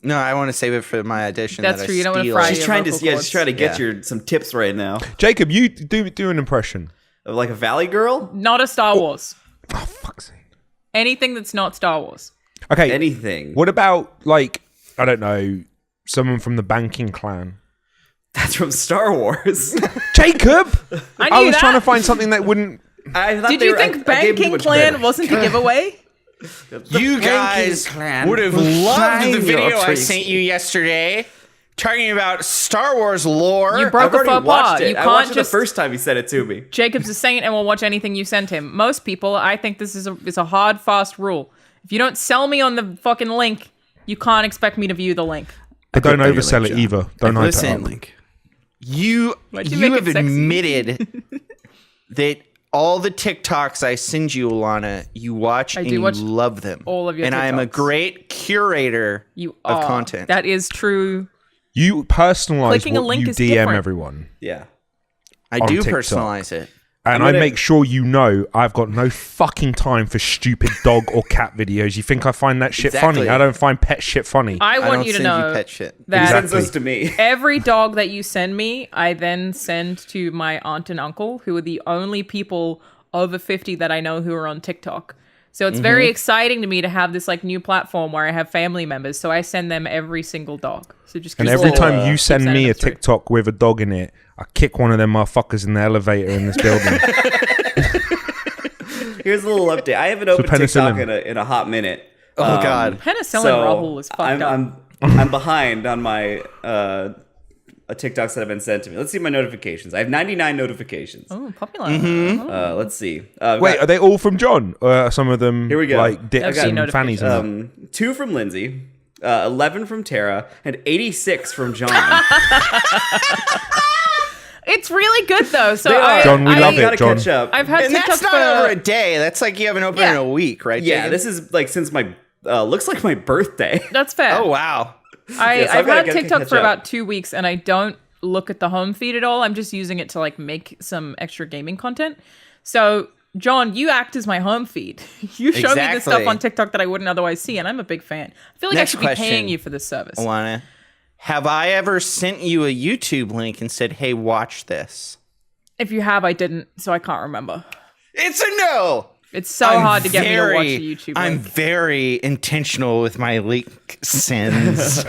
No, I want to save it for my audition. That's that true. I You don't wanna steal. fry She's your trying to, vocal yeah, cords. she's trying to get Yeah. some tips right now Jacob, you do an impression. of like a Valley girl. Not a Star Wars. Oh, fuck's sake. Anything that's not Star Wars. Okay. Anything. What about, like, I don't know, someone from the banking clan? That's from Star Wars. Jacob! I I knew was that. trying to find something that wouldn't. I thought Did they you were- think I gave them too Banking much Clan credit. wasn't a giveaway? You guys Clan would have will loved shine the your video I trees. sent you yesterday talking about Star Wars lore. You broke I've a already faux watched pas. it. You I watched can't it just. the first time you said it to me. Jacob's a saint and will watch anything you send him. Most people, I think this is a hard, fast rule. If you don't sell me on the fucking link, you can't expect me to view the link. But don't bet you oversell like it John. either. Don't hype it Listen, up. you Why'd you make have it sexy? admitted that all the TikToks I send you, Alana, you watch I and do you watch love them. all of your and I am a TikToks. great curator You of are. content. That is true. You personalize Clicking a what link you is DM different. everyone. Yeah. I on do TikTok. personalize it. And I'm I gonna- make sure you know I've got no fucking time for stupid dog or cat videos. You think I find that shit Exactly. funny? I don't find pet shit funny. I I want don't you to send know you pet shit. that Sends those to me. every dog that you send me, I then send to my aunt and uncle, who are the only people over 50 that I know who are on TikTok. So it's very exciting to me to have this like new platform where I have family members. So I send them every single dog. So just And keep every sending- time you keep send sending me a them through. TikTok with a dog in it, I kick one of them motherfuckers in the elevator in this building. Here's a little update. I haven't opened penicillin. TikTok in a hot minute. Oh, God. Penicillin So Rahul is fucked up. I'm behind on my TikToks that have been sent to me. Let's see my notifications. I have 99 notifications. Oh, popular. Let's see. Wait, are they all from John? Or are some of them Here we go. like dicks I've got and fannies? And that? 2 from Lindsay, 11 from Tara, and 86 from John. It's really good though. So They are. John, we love it, Gotta John. catch up. I've had And TikTok that's not for over a day. That's like you haven't opened in a week, right? Yeah, Jacob? this is like since my looks like my birthday. That's fair. Oh, wow. I've I've gotta had get- TikTok catch for up. about 2 weeks and I don't look at the home feed at all. I'm just using it to like make some extra gaming content. So John, you act as my home feed. You show me the Exactly. stuff on TikTok that I wouldn't otherwise see, and I'm a big fan. I feel like Next I should be question. paying you for this service. Alana, have I ever sent you a YouTube link and said, hey, watch this? If you have, I didn't, so I can't remember. It's a no. It's so hard to get me to watch a YouTube I'm link. very intentional with my link sends.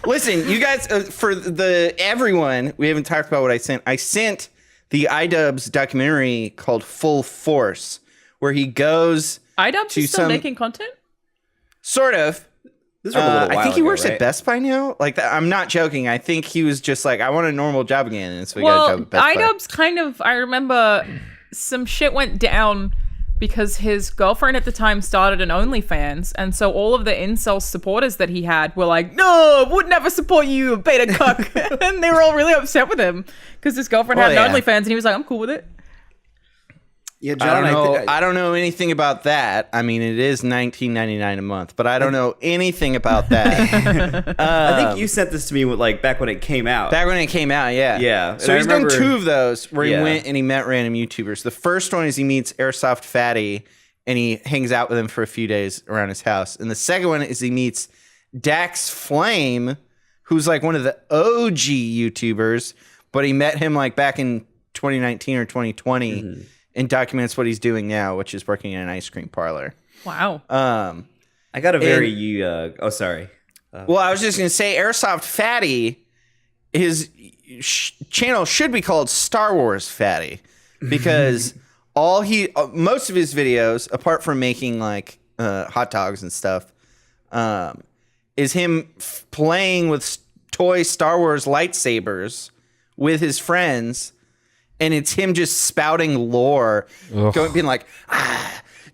Listen, you guys, for everyone, we haven't talked about what I sent. I sent the iDubbbz documentary called Full Force, where he goes iDubbbz to is still some- making content? sort of. This is from a little I while think he ago, works right? at Best Buy now. Like, I'm not joking. I think he was just like, I want a normal job again, and so we got a Well, job at Best Buy. iDubbbz kind of, I remember some shit went down because his girlfriend at the time started an OnlyFans, and so all of the incel supporters that he had were like, no, would never support you, beta cuck. And they were all really upset with him because his girlfriend Well, had yeah. an OnlyFans, and he was like, I'm cool with it. Yeah, I don't know. I don't know anything about that. I mean, it is $19.99 a month, but I don't know anything about that. I think you sent this to me with, like back when it came out. Back when it came out, yeah. Yeah, So and I he's done remember- 2 of those where he Yeah. went and he met random YouTubers. The first one is he meets Airsoft Fatty and he hangs out with him for a few days around his house. And the second one is he meets Dax Flame, who's like one of the OG YouTubers, but he met him like back in 2019 or 2020 and documents what he's doing now, which is working in an ice cream parlor. Wow. I got a very sorry. Well, I was just going to say Airsoft Fatty, his channel should be called Star Wars Fatty because most of his videos, apart from making like hot dogs and stuff, is him playing with toy Star Wars lightsabers with his friends. And it's him just spouting lore, being like,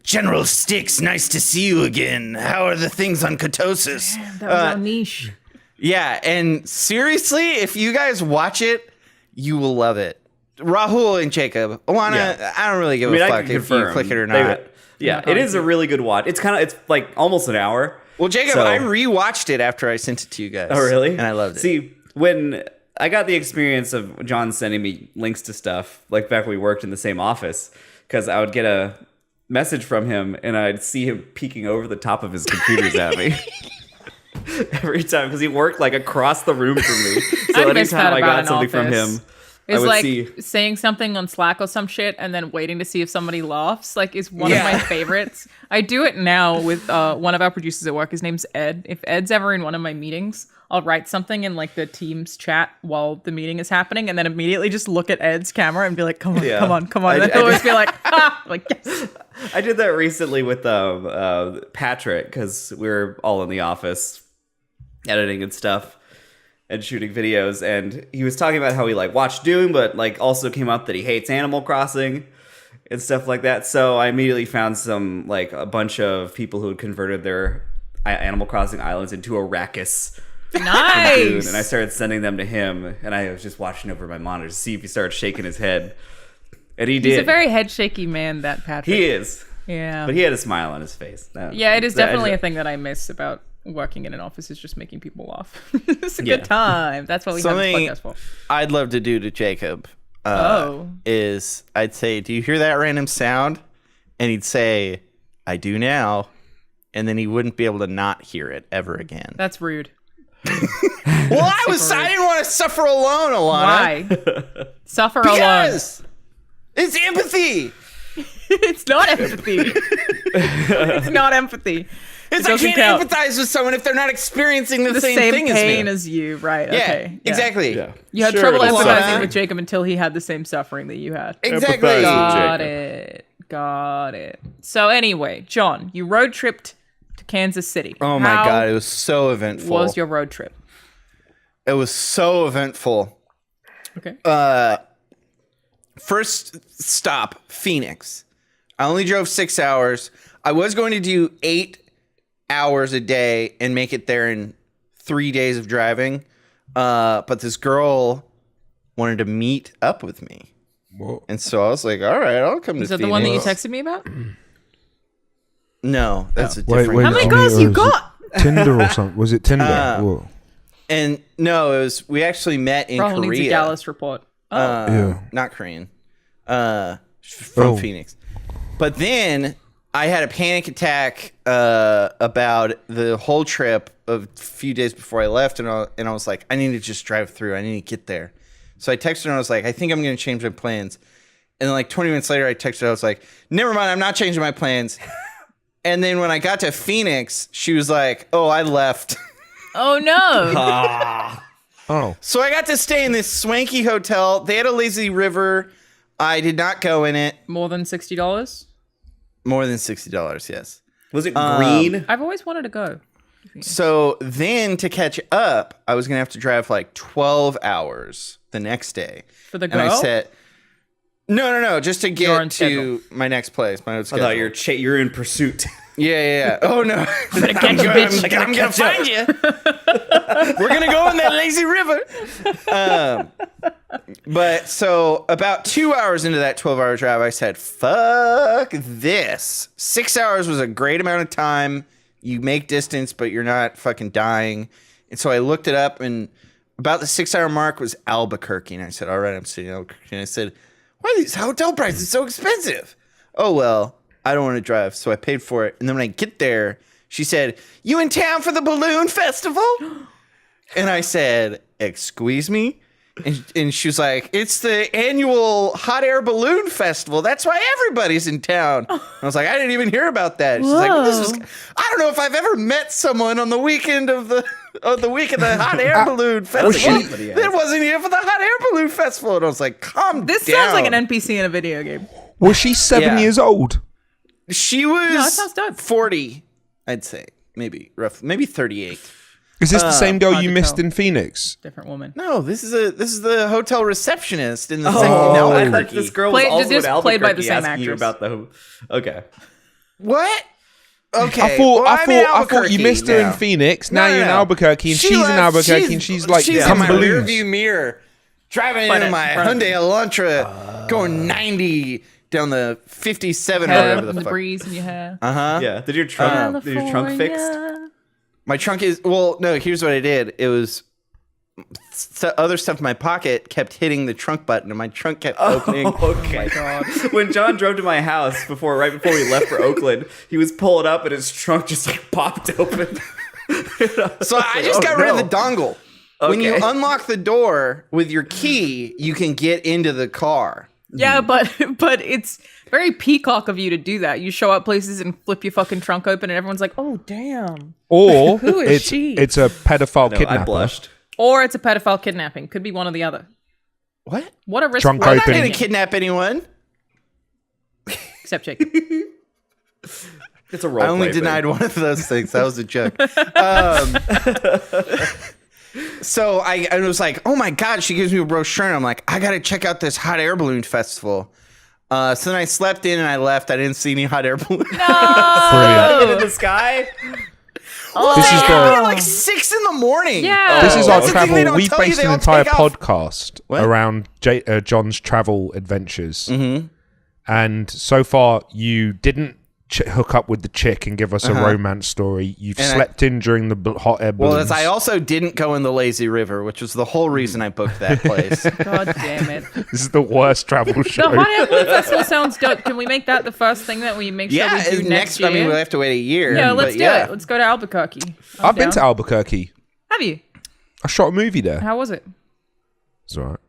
General Styx, nice to see you again. How are the things on Katosis? That was our niche. Yeah, and seriously, if you guys watch it, you will love it. Rahul and Jacob, Alana, Yeah. I don't really give a I fuck can if you click it or They- not. Yeah, it is a really good watch. It's like almost an hour. Well, Jacob, So- I rewatched it after I sent it to you guys. Oh, really? And I loved it. See, when I got the experience of John sending me links to stuff, like back when we worked in the same office, because I would get a message from him and I'd see him peeking over the top of his computers at me. every time because he worked like across the room from me. I So miss anytime that I about got an something from office. him, I It's would like see. saying something on Slack or some shit and then waiting to see if somebody laughs. Like, is one of my favorites. I do it now with one of our producers at work. His name's Ed. If Ed's ever in one of my meetings, I'll write something in like the Teams chat while the meeting is happening, and then immediately just look at Ed's camera and be like, "Come on, Yeah. come on, come on!" And then he'll always be like, "Ah!" Like, yes. I did that recently with Patrick because we were all in the office editing and stuff and shooting videos, and he was talking about how he like watched Doom, but like also came up that he hates Animal Crossing and stuff like that. So I immediately found some like a bunch of people who had converted their Animal Crossing islands into Arrakis. Dune, Nice. and I started sending them to him, and I was just watching over my monitor to see if he started shaking his head, and he did. He's a very head shaky man, that Patrick. He is, Yeah. but he had a smile on his face. Yeah, it is definitely a thing that I miss about working in an office is just making people laugh. It's a good time. That's what we have Something this podcast for. I'd love to do to Jacob is I'd say, do you hear that random sound? And he'd say, I do now. And then he wouldn't be able to not hear it ever again. That's rude. Well, I didn't want to suffer alone, Alana. Why? Suffer alone. Because it's empathy. It's not empathy. It's not empathy. It's It I doesn't can't count. empathize with someone if they're not experiencing the same thing pain as me. you, right? Yeah, Okay. Yeah. exactly. Yeah. You had Sure, trouble it'll empathizing suck. with Jacob until he had the same suffering that you had. Exactly. Empathize. Got Jacob. it. Got it. So anyway, John, you road tripped to Kansas City. Oh my How God, it was so eventful. was your road trip? It was so eventful. Okay. First stop, Phoenix. I only drove 6 hours. I was going to do 8 hours a day and make it there in 3 days of driving. But this girl wanted to meet up with me. What? And so I was like, all right, I'll come Is to that Phoenix. the one that you texted me about? No, that's a Wait, different wait. How many I girls mean, you was got? it Tinder or something? Was it Tinder? Whoa. And no, it was, we actually met in Rahul needs a Korea. Dallas report. Oh. Yeah. Not Korean. From Oh. Phoenix. But then I had a panic attack about the whole trip a few days before I left, and I was like, I need to just drive through. I need to get there. So I texted her and I was like, I think I'm going to change my plans. And then like 20 minutes later, I texted her. I was like, never mind, I'm not changing my plans. And then when I got to Phoenix, she was like, oh, I left. Oh no. Oh. So I got to stay in this swanky hotel. They had a lazy river. I did not go in it. More than $60? More than $60, yes. Was it green? I've always wanted to go. So then to catch up, I was going to have to drive like 12 hours the next day. For the And I girl? said, no, just to You're on get schedule. to my next place, my own I schedule. thought you're in pursuit. Yeah. Oh, no. I'm Gonna catch you, bitch. I'm going to find you. We're going to go in that lazy river. But so about 2 hours into that 12-hour drive, I said, fuck this. 6 hours was a great amount of time. You make distance, but you're not fucking dying. And so I looked it up, and about the 6 hour mark was Albuquerque. And I said, all right, I'm sitting in Albuquerque. And I said, why are these hotel prices so expensive? Oh, well, I don't want to drive. So I paid for it. And then when I get there, she said, you in town for the balloon festival? And I said, excuse me? And she was like, it's the annual hot air balloon festival. That's why everybody's in town. And I was like, I didn't even hear about that. She's like, I don't know if I've ever met someone on the weekend of the hot air balloon festival that wasn't here for the hot air balloon festival. And I was like, calm This down. sounds like an NPC in a video game. Was she 7 Yeah. years old? She was that sounds dope. 40, I'd say. Maybe 38. Is this the same girl hard you to missed tell. in Phoenix? Different woman. No, this is the hotel receptionist in the I second thought Albuquerque. this girl Played- was also just in played by the Albuquerque same asking you actress. about the. Okay. What? Okay. I thought well, I'm in I thought you Albuquerque missed her now. in Phoenix. No, Now no, you're in no. Albuquerque, and She she's in left- Albuquerque, and she's like, she's come in my balloons. rearview mirror, driving Front in end, my front Hyundai Elantra, going 90 down the 57 or Hair whatever in the the fuck. breeze in your hair. Yeah. Did your trunk fixed? My trunk is no. Here's what I did. It was other stuff in my pocket kept hitting the trunk button, and my trunk kept opening. Okay. When John drove to my house right before we left for Oakland, he was pulling up and his trunk just like popped open. So I just got rid of the dongle. When you Okay. unlock the door with your key, you can get into the car. Yeah, but it's very peacock of you to do that. You show up places and flip your fucking trunk open, and everyone's like, "Oh, damn!" Or Who is it's she? it's a pedophile No, kidnapper. I blushed. Or it's a pedophile kidnapping. Could be one or the other. What? What a risk. Trunk we're I'm not open. going to taking. kidnap anyone. Except Jacob. It's a role. I only play denied thing. one of those things. That was a joke. So I was like, oh my God, she gives me a brochure. And I'm like, I got to check out this hot air balloon festival. So then I slept in and I left. I didn't see any hot air balloons. Brilliant. In the sky. This is At the like 6 a.m. Yeah. this is our That's the thing they travel. don't We've tell you, based they an all entire take off. podcast What? around John's travel adventures, and so far you didn't hook up with the chick and give us a romance story. You've And slept in during the hot air Well, balloons. as I also didn't go in the lazy river, which was the whole reason I booked that place. God damn it. This is the worst travel The show. Hot Air Balloon Festival sounds dope. Can we make that the first thing that we make sure Yeah, we do next year? I mean, we'll have to wait a year. yeah, but let's do it. Let's go to Albuquerque. I've been down. to Albuquerque. Have you? I shot a movie there. How was it? It's alright.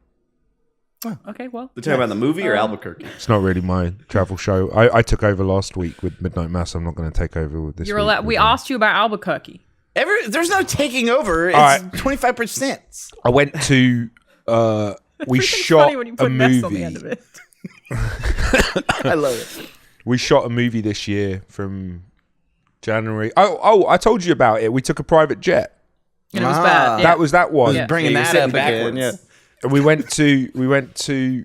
Okay, well. We're talking about the movie or Albuquerque? It's not really my travel show. I took over last week with Midnight Mass. I'm not going to take over with this. You're week allowed. with We them. asked you about Albuquerque. There's no taking over. It's right. 25%. I went to. We Everything's shot funny when you put a an S on the end movie. of it. I love it. We shot a movie this year from January. Oh! I told you about it. We took a private jet. And it was Ah. bad. Yeah. That was that one. Yeah. Bringing You're that sitting up again. backwards. Yeah. And we went to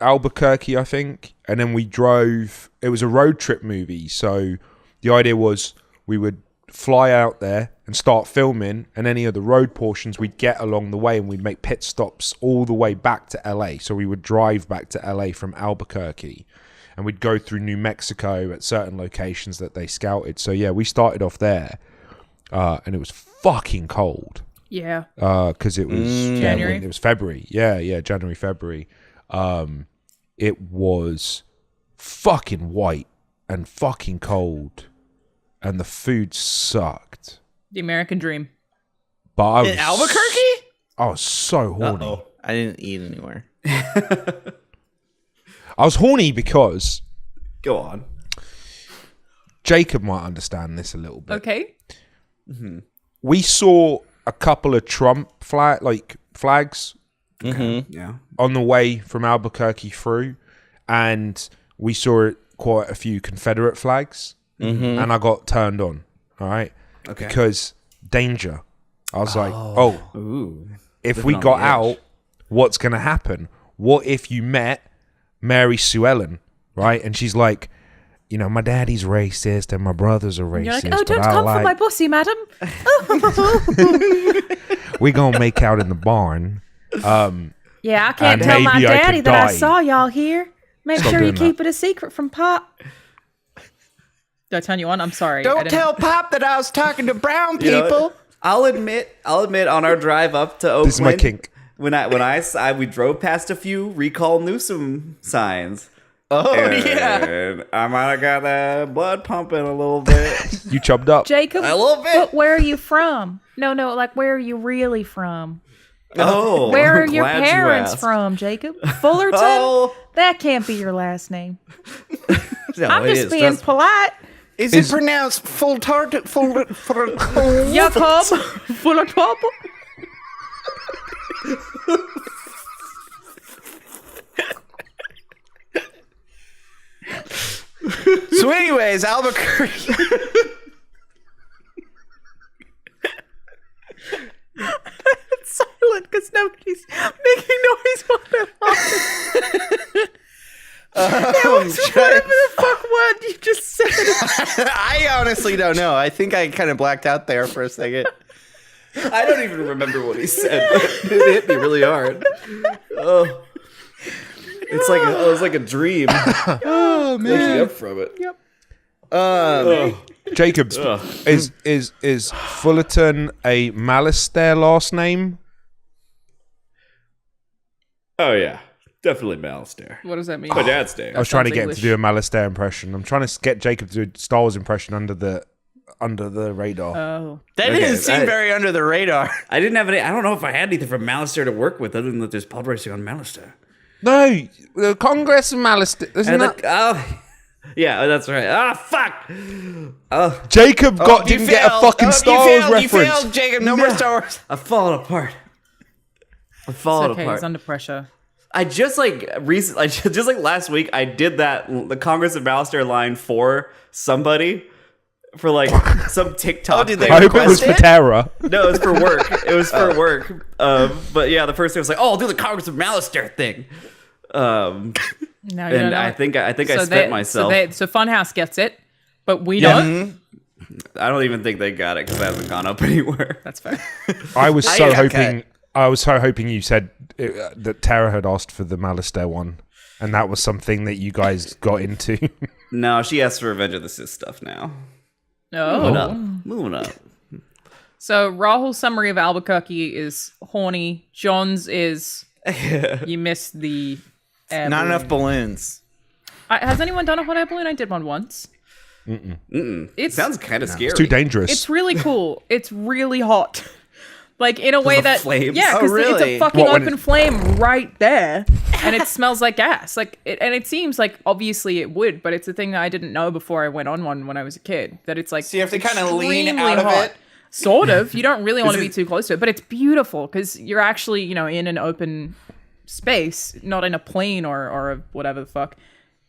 Albuquerque, I think, and then we drove. It was a road trip movie, so the idea was we would fly out there and start filming, and any of the road portions we'd get along the way, and we'd make pit stops all the way back to LA. So we would drive back to LA from Albuquerque, and we'd go through New Mexico at certain locations that they scouted. So yeah, we started off there, and it was fucking cold. Yeah. Because it was January? It was February. Yeah, January, February. It was fucking white and fucking cold, and the food sucked. The American Dream. But I was In Albuquerque? I was so horny. Uh-oh. I didn't eat anywhere. I was horny because Go on. Jacob might understand this a little bit. Okay. We saw a couple of Trump flags Yeah. on the way from Albuquerque through, and we saw quite a few Confederate flags, and I got turned on. All right, Okay. because danger. I was like, oh, Ooh. if Living we on got the edge. out, what's gonna happen? What if you met Mary Sue Ellen, right? And she's like, you know, my daddy's racist and my brothers are racist. You're like, oh, but don't I come like, for my pussy, madam. we gonna make out in the barn. Yeah, I can't And tell my maybe I daddy could that I die. saw y'all here. Make Stop sure you doing keep it a secret from Pop. Did I turn you on? I'm sorry. I Don't didn't- tell Pop that I was talking to brown You know people. what? I'll admit on our drive up to Oakland. This is my kink. When we drove past a few recall Newsom signs. Oh, And yeah. I might have got that blood pumping a little bit. You chubbed up. Jacob, A little bit. but where are you from? No, like where are you really from? Oh, Where are I'm your glad you parents asked. from, Jacob? Fullerton? Oh, That can't be your last name. no, I'm it just is. being Trust- polite. Is it pronounced full target? Full. Jacob, full of trouble. So, anyways, Albuquerque. It's silent because nobody's making noise while they're laughing. Whatever the fuck word you just said. I honestly don't know. I think I kind of blacked out there for a second. I don't even remember what he said. But it hit me really hard. Oh, it was like a dream. Oh Waking up from it. Jacob, is Fullerton a Malastair last name? Oh yeah, definitely Malastair. What does that mean? My dad's name. I was trying to sounds get him English. to do a Malastair impression. I'm trying to get Jacob to do a Star Wars impression under the under the radar. Oh. That Okay, didn't seem I- very under the radar. I didn't have any. I don't know if I had anything from Malister to work with other than that there's pod racing on Malister. No, the Congress of Malister. Isn't And that? oh, yeah, that's right. Ah, fuck. Oh, Jacob didn't get a fucking Star Wars reference. You failed, Jacob. No more Star Wars. I've fallen apart. I've fallen Okay, apart. he's under pressure. I just like last week I did the Congress of Malister line for somebody for like some TikTok. Oh, did they I hope it was request for it? Tara. No, it was for work. It was for work. But yeah, the first thing was like, oh, I'll do the Congress of Malister thing. Now you don't And know I it. think I spent myself. So Funhouse gets it, but we don't. I don't even think they got it because I haven't gone up anywhere. That's fair. I was so got hoping. I was so hoping you said that Tara had asked for the Malister one, and that was something that you guys got into. No, she asked for Revenge of the Sith stuff now. No. Moving up. So Rahul's summary of Albuquerque is horny. John's is you missed the air Not balloon. enough balloons. Has anyone done a hot air balloon? I did one once. It Sounds kind of scary. It's too dangerous. It's really cool. It's really hot. Like in a way of that flames? yeah, Oh, because it's really? a fucking What, when open it- flame right there, and it smells like gas. Like, and it seems like obviously it would, but it's a thing that I didn't know before I went on one when I was a kid. That it's like So you have to kinda lean extremely out of hot. it? Sort of. You don't really want to be it- too close to it, but it's beautiful because you're actually in an open space, not in a plane or a whatever the fuck.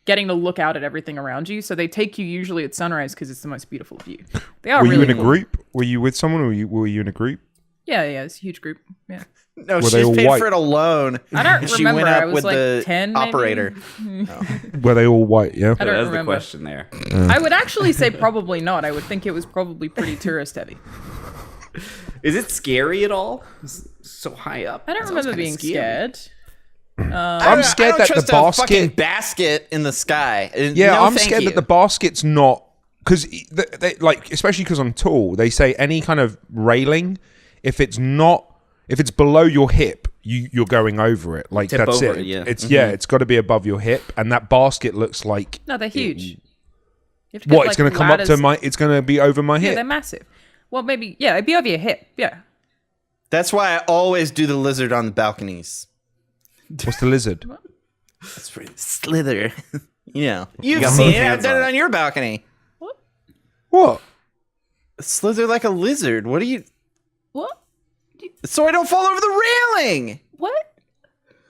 Getting to look out at everything around you. So they take you usually at sunrise because it's the most beautiful view. They are were really you in a cool. group? Were you with someone, or were you in a group? Yeah, it's a huge group. Yeah. No, Were they she's all paid white? for it alone. I don't She remember. went up I was with like the 10 maybe? operator. Were they all white? Yeah. I don't That's the remember. question there. I would actually say probably not. I would think it was probably pretty tourist heavy. Is it scary at all? It's so high up. I don't That sounds remember kinda being scary. scared. I'm scared I don't that the trust a basket. fucking basket in the sky. Yeah, No, I'm thank scared you. that the basket's not because they like, especially because I'm tall. They say any kind of railing, if it's below your hip, you're going over it. Like Tip that's over it. it, yeah. It's got to be above your hip, and that basket looks like No, they're huge. You have to get, what? It's going to come up to ladders. my. It's going to be over my Yeah, hip. they're massive. Well, maybe. Yeah, it'd be over your hip. Yeah. That's why I always do the lizard on the balconies. What's the lizard? That's pretty slither. You've got seen both it. I've hands done it on on your balcony. What? Slither like a lizard. What do you? What? So I don't fall over the railing. What?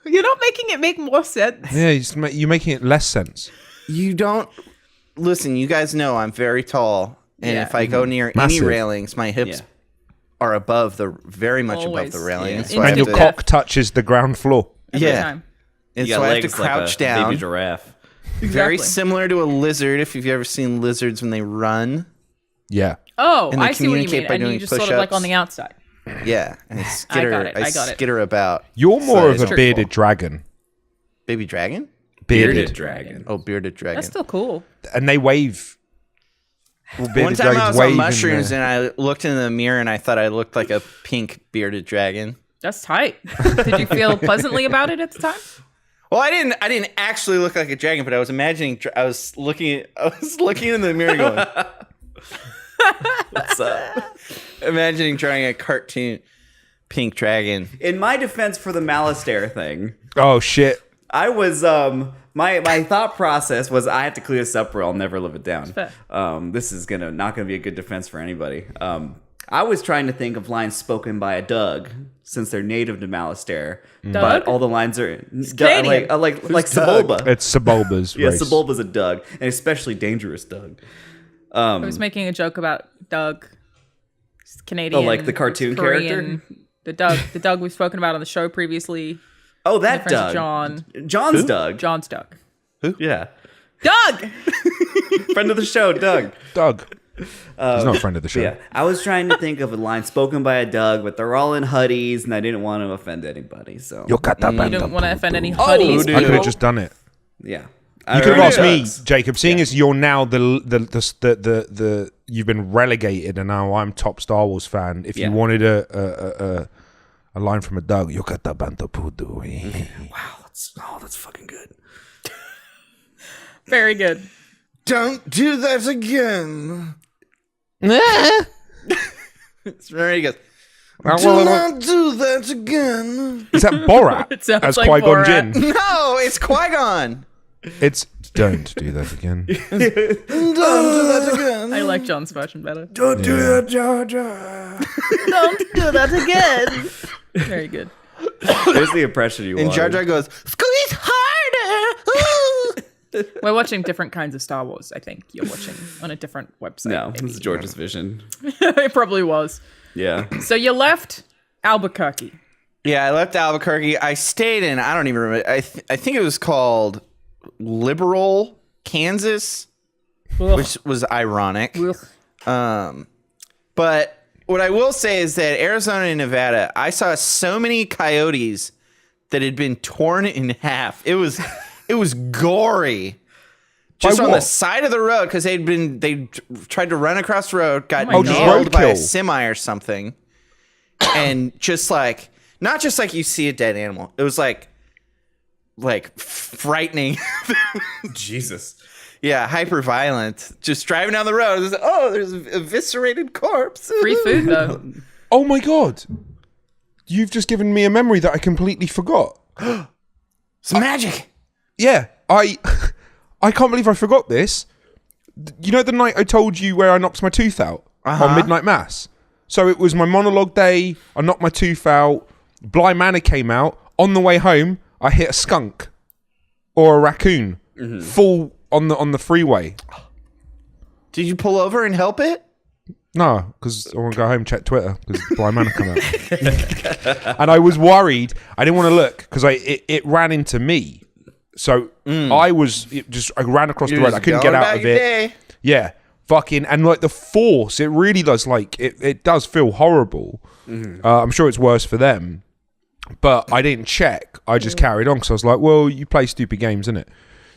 You're not making it make more sense. Yeah, you're making it less sense. You don't listen. You guys know I'm very tall, and Yeah. if I go near Massive. any railings, my hips Yeah. are above very much above Always. the railing. Yeah. So I And have your to- cock touches the ground floor. Every yeah. time. And You so got I have to legs like crouch a down. baby giraffe. Very Exactly. similar to a lizard. If you've ever seen lizards when they run, Yeah. Oh, And they I see what you communicate mean. by And you doing just sort of like push-ups. on the outside. yeah, and I skitter. got it, I got it. skitter about. You're more of it's a bearded dragon. Baby dragon. Bearded dragon. Oh, bearded dragon. That's still cool. And they wave. Well, One bearded time I dragons was on wave in mushrooms the- and I looked in the mirror and I thought I looked like a pink bearded dragon. That's tight. Did you feel pleasantly about it at the time? Well, I didn't actually look like a dragon, but I was imagining. I was looking in the mirror, going, What's up? imagining drawing a cartoon pink dragon. In my defense for the Malister thing, Oh shit! I was my thought process was I have to clear this up or I'll never live it down. fair. This is not gonna be a good defense for anybody. I was trying to think of lines spoken by a Doug since they're native to Malister, but Doug? all the lines are Canadian. like Doug? Sebulba. It's Sebulba's Yeah, race. Sebulba's a Doug, and especially dangerous Doug. I was making a joke about Doug. He's Canadian. Oh, like the cartoon Korean. The Doug we've spoken about on the show previously. Oh, that Friends of Doug. John. John's Doug. John's Doug. Yeah, Doug! friend of the show, Doug. Doug. He's not a friend of the show. Yeah, I was trying to think of a line spoken by a Doug, but they're all in hoodies, and I didn't want to offend anybody. So You don't want to offend any Oh, hoodies. dude. I could have people. just done it. yeah, You could have asked me, Doug's. Jacob. Seeing as you're now the you've been relegated, and now I'm top Star Wars fan. If Yeah. you wanted a line from a Doug, you got the banto pudu. Wow, that's fucking good. Very good. Don't do that again. Remember he goes, Is do not do that again. that Borat It sounds as like Qui-Gon Borat. Jinn? No, it's Qui-Gon. It's don't do that again. Don't do that again. I like John's version better. Don't do that, Jar Don't do that again. Very good. There's the impression you And want. Jar Jar goes, squeeze harder. Ooh. We're watching different kinds of Star Wars, I think. You're watching on a different website. No, maybe. this is George's vision. It probably was. Yeah. So you left Albuquerque. Yeah, I left Albuquerque. I stayed in, I don't even remember. I think it was called Liberal, Kansas, which was ironic. But what I will say is that Arizona and Nevada, I saw so many coyotes that had been torn in half. It was gory. Just By on the what? side of the road because they tried to run across the road, got Oh, just nailed by a roadkill. semi or something, and just like not just like you see a dead animal. It was like frightening. Jesus. Yeah, hyper violent. Just driving down the road. There's an eviscerated corpse. Free food, though. Oh my god. You've just given me a memory that I completely forgot. It's magic. Yeah, I can't believe I forgot this. You know the night I told you where I knocked my tooth out on midnight mass? So it was my monologue day. I knocked my tooth out. Bly Manor came out. On the way home, I hit a skunk or a raccoon full on the freeway. Did you pull over and help it? No, because I want to go home and check Twitter because Bly Manor come out. And I was worried. I didn't want to look because it ran into me. So I ran across the road. I couldn't get out of it. Day. Yeah, fucking, and like the force, it really does, like, it does feel horrible. I'm sure it's worse for them, but I didn't check. I just carried on because I was like, well, you play stupid games, innit?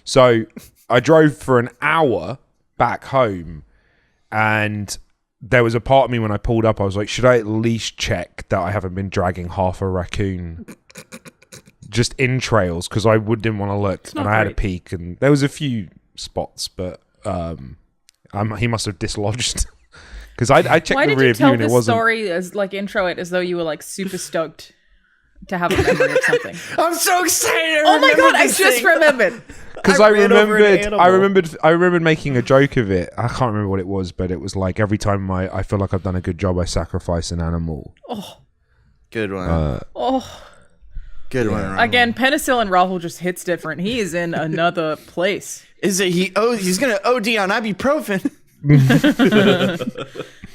So I drove for an hour back home, and there was a part of me when I pulled up, I was like, should I at least check that I haven't been dragging half a raccoon just in trails, because I didn't want to look, and I had a peek, and there was a few spots, but he must have dislodged because I checked Why the did rear you view tell and it this wasn't. story as like intro it as though you were like super stoked to have a memory of something? I'm so excited. Oh my god, I just remembered. Because I remembered making a joke of it. I can't remember what it was, but it was like every time I feel like I've done a good job, I sacrifice an animal. Good one. Good one. Rahul. Again, penicillin Rahul just hits different. He is in another place. Is it he's gonna OD on ibuprofen?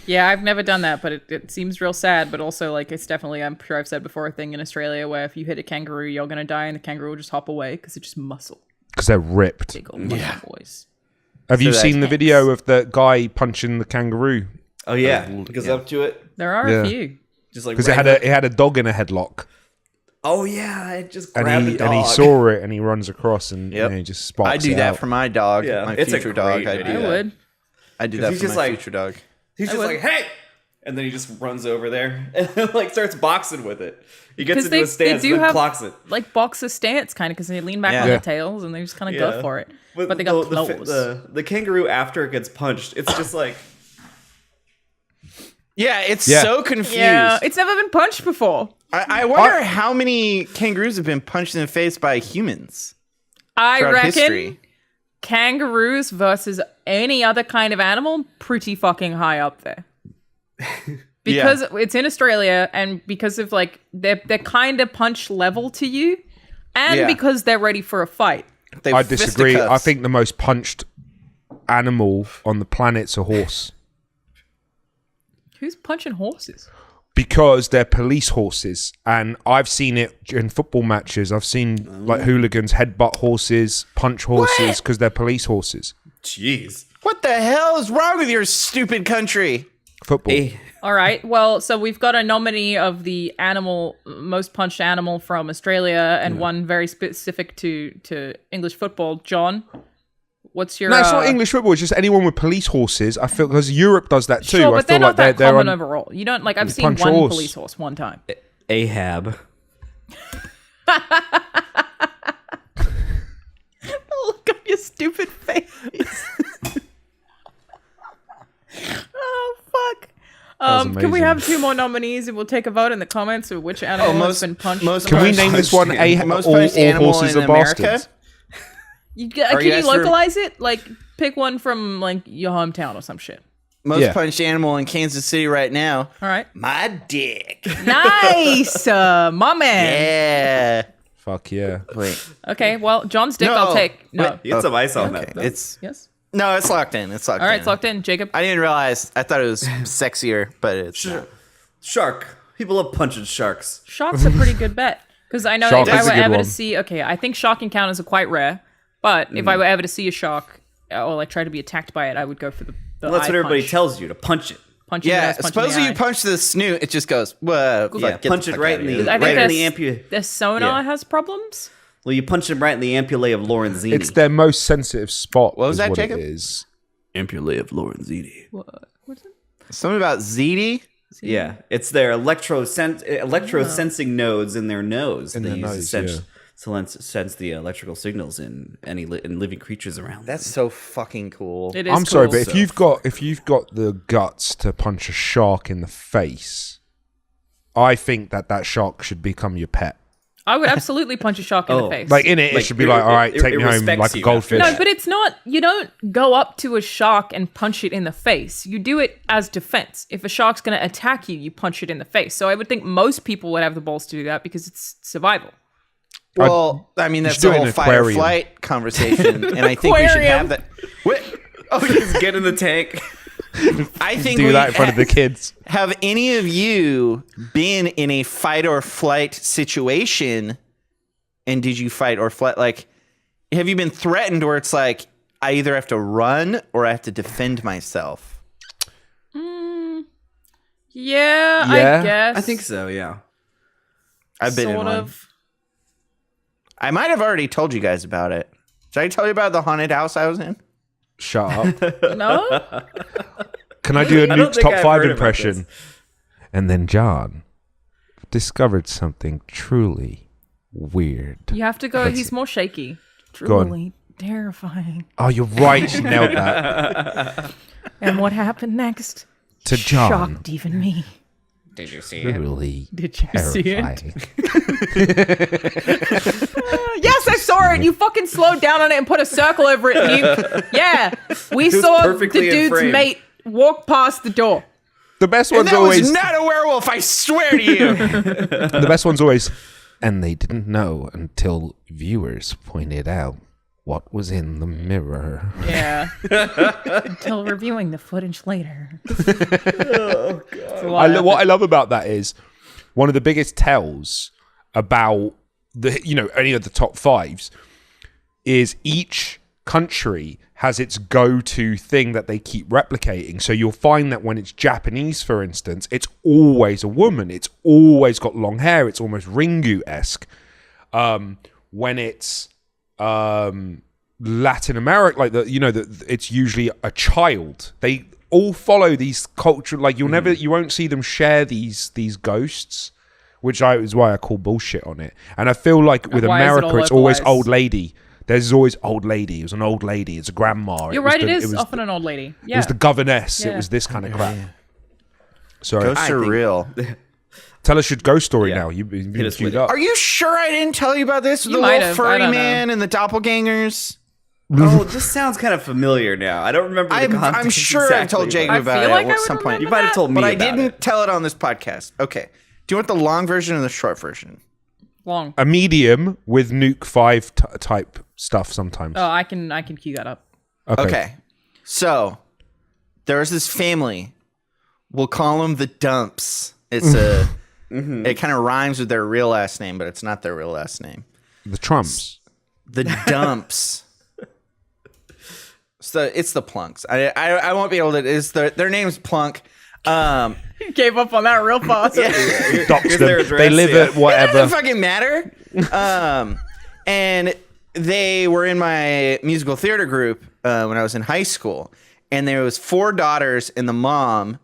Yeah, I've never done that, but it seems real sad. But also, like, it's definitely, I'm sure I've said before, a thing in Australia where if you hit a kangaroo, you're going to die and the kangaroo will just hop away because it's just muscle. Because they're ripped. Big old muscle boys. Have you So seen the that's- video of the guy punching the kangaroo? Oh yeah, goes up to it, There are Yeah. a few. just like Because it had a dog in a headlock, Oh yeah, it just and grabbed the he dog. saw it, and he runs across, and Yep. he just sparks. I do it that out. for my dog. Yeah, My it's a future great dog. I video. do I that. would. I do that he's for just my like- future dog. He's just would. like, hey, and then he just runs over there and like starts boxing with it. He gets Because into a stance and then clocks it. like boxer stance kind of because they lean back Yeah. on Yeah. their tails and they just kind of Yeah. go for it. But But they got the claws. the kangaroo after it gets punched, it's just like Yeah, it's Yeah. so confused. Yeah, it's never been punched before. I wonder how many kangaroos have been punched in the face by humans I throughout reckon history. kangaroos versus any other kind of animal, pretty fucking high up there. Because it's in Australia and because of like they're kind of punch level to you and Yeah. because they're ready for a fight. They I disagree. I fisticuffs. think the most punched animal on the planet's a horse. Who's punching horses? Because they're police horses, and I've seen it in football matches. I've seen like hooligans headbutt horses, punch horses because they're police horses. jeez. What the hell is wrong with your stupid country? Football. All right. Well, so we've got a nominee of the most punched animal from Australia and one very specific to English football. John, what's your No, it's not English football. It's just anyone with police horses. I feel because Europe does that too. Sure, I but feel they're not like that they're common on. overall. You don't like. I've seen punch one horse. police horse one time. Ahab. Look at your stupid face. Oh can we amazing. have 2 more nominees and we'll take a vote in the comments of which animal has been punched? Can we name this one Most all punched animal horses in are America? bastards? Can you localize it? Like, pick one from like your hometown or some shit. Most punched animal in Kansas City right now. All right. My dick. Nice, my man. Yeah. Fuck yeah. Wait. Okay, well, John's dick No. I'll take. No. Wait. You get some ice on Okay. that. though. It's Yes. no, it's locked in. It's locked in. All right, it's locked in. Jacob. I didn't realize. I thought it was sexier, but it's not. Shark. People love punching sharks. Shark's a pretty good bet. Because I know Shark if I is a were good ever one. to see, okay, I think shark encounters are quite rare. But if I were ever to see a shark or like try to be attacked by it, I would go for the Well, that's eye what everybody punch. tells you, to punch it. Punch in the Yeah, nose, punch in the supposedly you eye. punch the snoot, it just goes, whoa. Yeah, Like, get punch the it fuck right outta in here. the I think right in the ampu. the sonar Yeah. has problems. Well, you punch him right in the ampullae of Lorenzini. It's their most sensitive spot. What was is that, what Jacob? It is. ampullae of Lorenzini. What's it? Something about ZD? Yeah, it's their electrosensing nodes in their nose. In They their use to nose, sense, yeah. sense the electrical signals in in living creatures around. That's so fucking cool. It is I'm sorry, cool. but if you've got the guts to punch a shark in the face, I think that shark should become your pet. I would absolutely punch a shark in the face. Like in it, it Like, should be it- like, all right, it- take it me home respects like a you goldfish. after no, but it's not. You don't go up to a shark and punch it in the face. You do it as defense. If a shark's going to attack you, you punch it in the face. So I would think most people would have the balls to do that because it's survival. Well, I mean, that's should do the it in whole an fight or aquarium. flight conversation, and I think we should have that. Wait, Just get in the tank. I think Do we that in front of the kids. Have any of you been in a fight or flight situation? And did you fight or flight? Like, have you been threatened where it's like, I either have to run or I have to defend myself? Yeah, I Yeah, guess. I think so. Yeah. I've been in sort one. of. I might have already told you guys about it. Did I tell you about the haunted house I was in? Shut up. No? Can I do a I don't Nuke's think top I've 5 heard about impression? this. And then John discovered something truly weird. You have to go. Let's He's see. more shaky. Go on. Truly terrifying. Oh, you're right. She nailed that. And what happened next? To John. Shocked even me. Did you see it? Truly Did you see it? terrifying. Yes, I saw it. You fucking slowed down on it and put a circle over it. Yeah, we saw the perfectly in dude's frame. mate walk past the door. The best And one's that always was not a werewolf, I swear to you. the best one's always, and they didn't know until viewers pointed out what was in the mirror. Yeah. Until reviewing the footage later. What I love about that is one of the biggest tells about any of the top 5s is each country has its go-to thing that they keep replicating. So you'll find that when it's Japanese, for instance, it's always a woman. It's always got long hair. It's almost Ringu-esque. When it's Latin America, like it's usually a child. They all follow these cultural, like you won't see them share these ghosts, which is why I call bullshit on it. And I feel like with why is it all America, it's always localized? old lady. There's always old lady. It was an old lady. It's a grandma. You're right, it is often an old lady. It Yeah. was the governess. It Yeah. was this kind of crap. Sorry. Ghosts are real. Tell us your ghost story Yeah. now. You've been Hit us queued with it. up. Are you sure I didn't tell you about this with You the might little have. I furry don't know. man and the doppelgangers? Oh, this sounds kind of familiar now. I don't remember the I'm context sure I exactly, told but- Jacob I about feel it like I at would some point. You might have told me But I about didn't it. tell it on this podcast. Okay. Do you want the long version or the short version? Long. A medium with Nuke 5 type stuff sometimes. Oh, I can cue that up. Okay. So there was this family. We'll call them the Dumps. It's a. It kind of rhymes with their real last name, but it's not their real last name. The Trumps. The Dumps. So it's the Plunks. I won't be able to. Their name's Plunk. You gave up on that real fast. Dox here's them. their address, They live yeah. at It whatever. doesn't fucking matter. And they were in my musical theater group when I was in high school. And there was 4 daughters and the mom.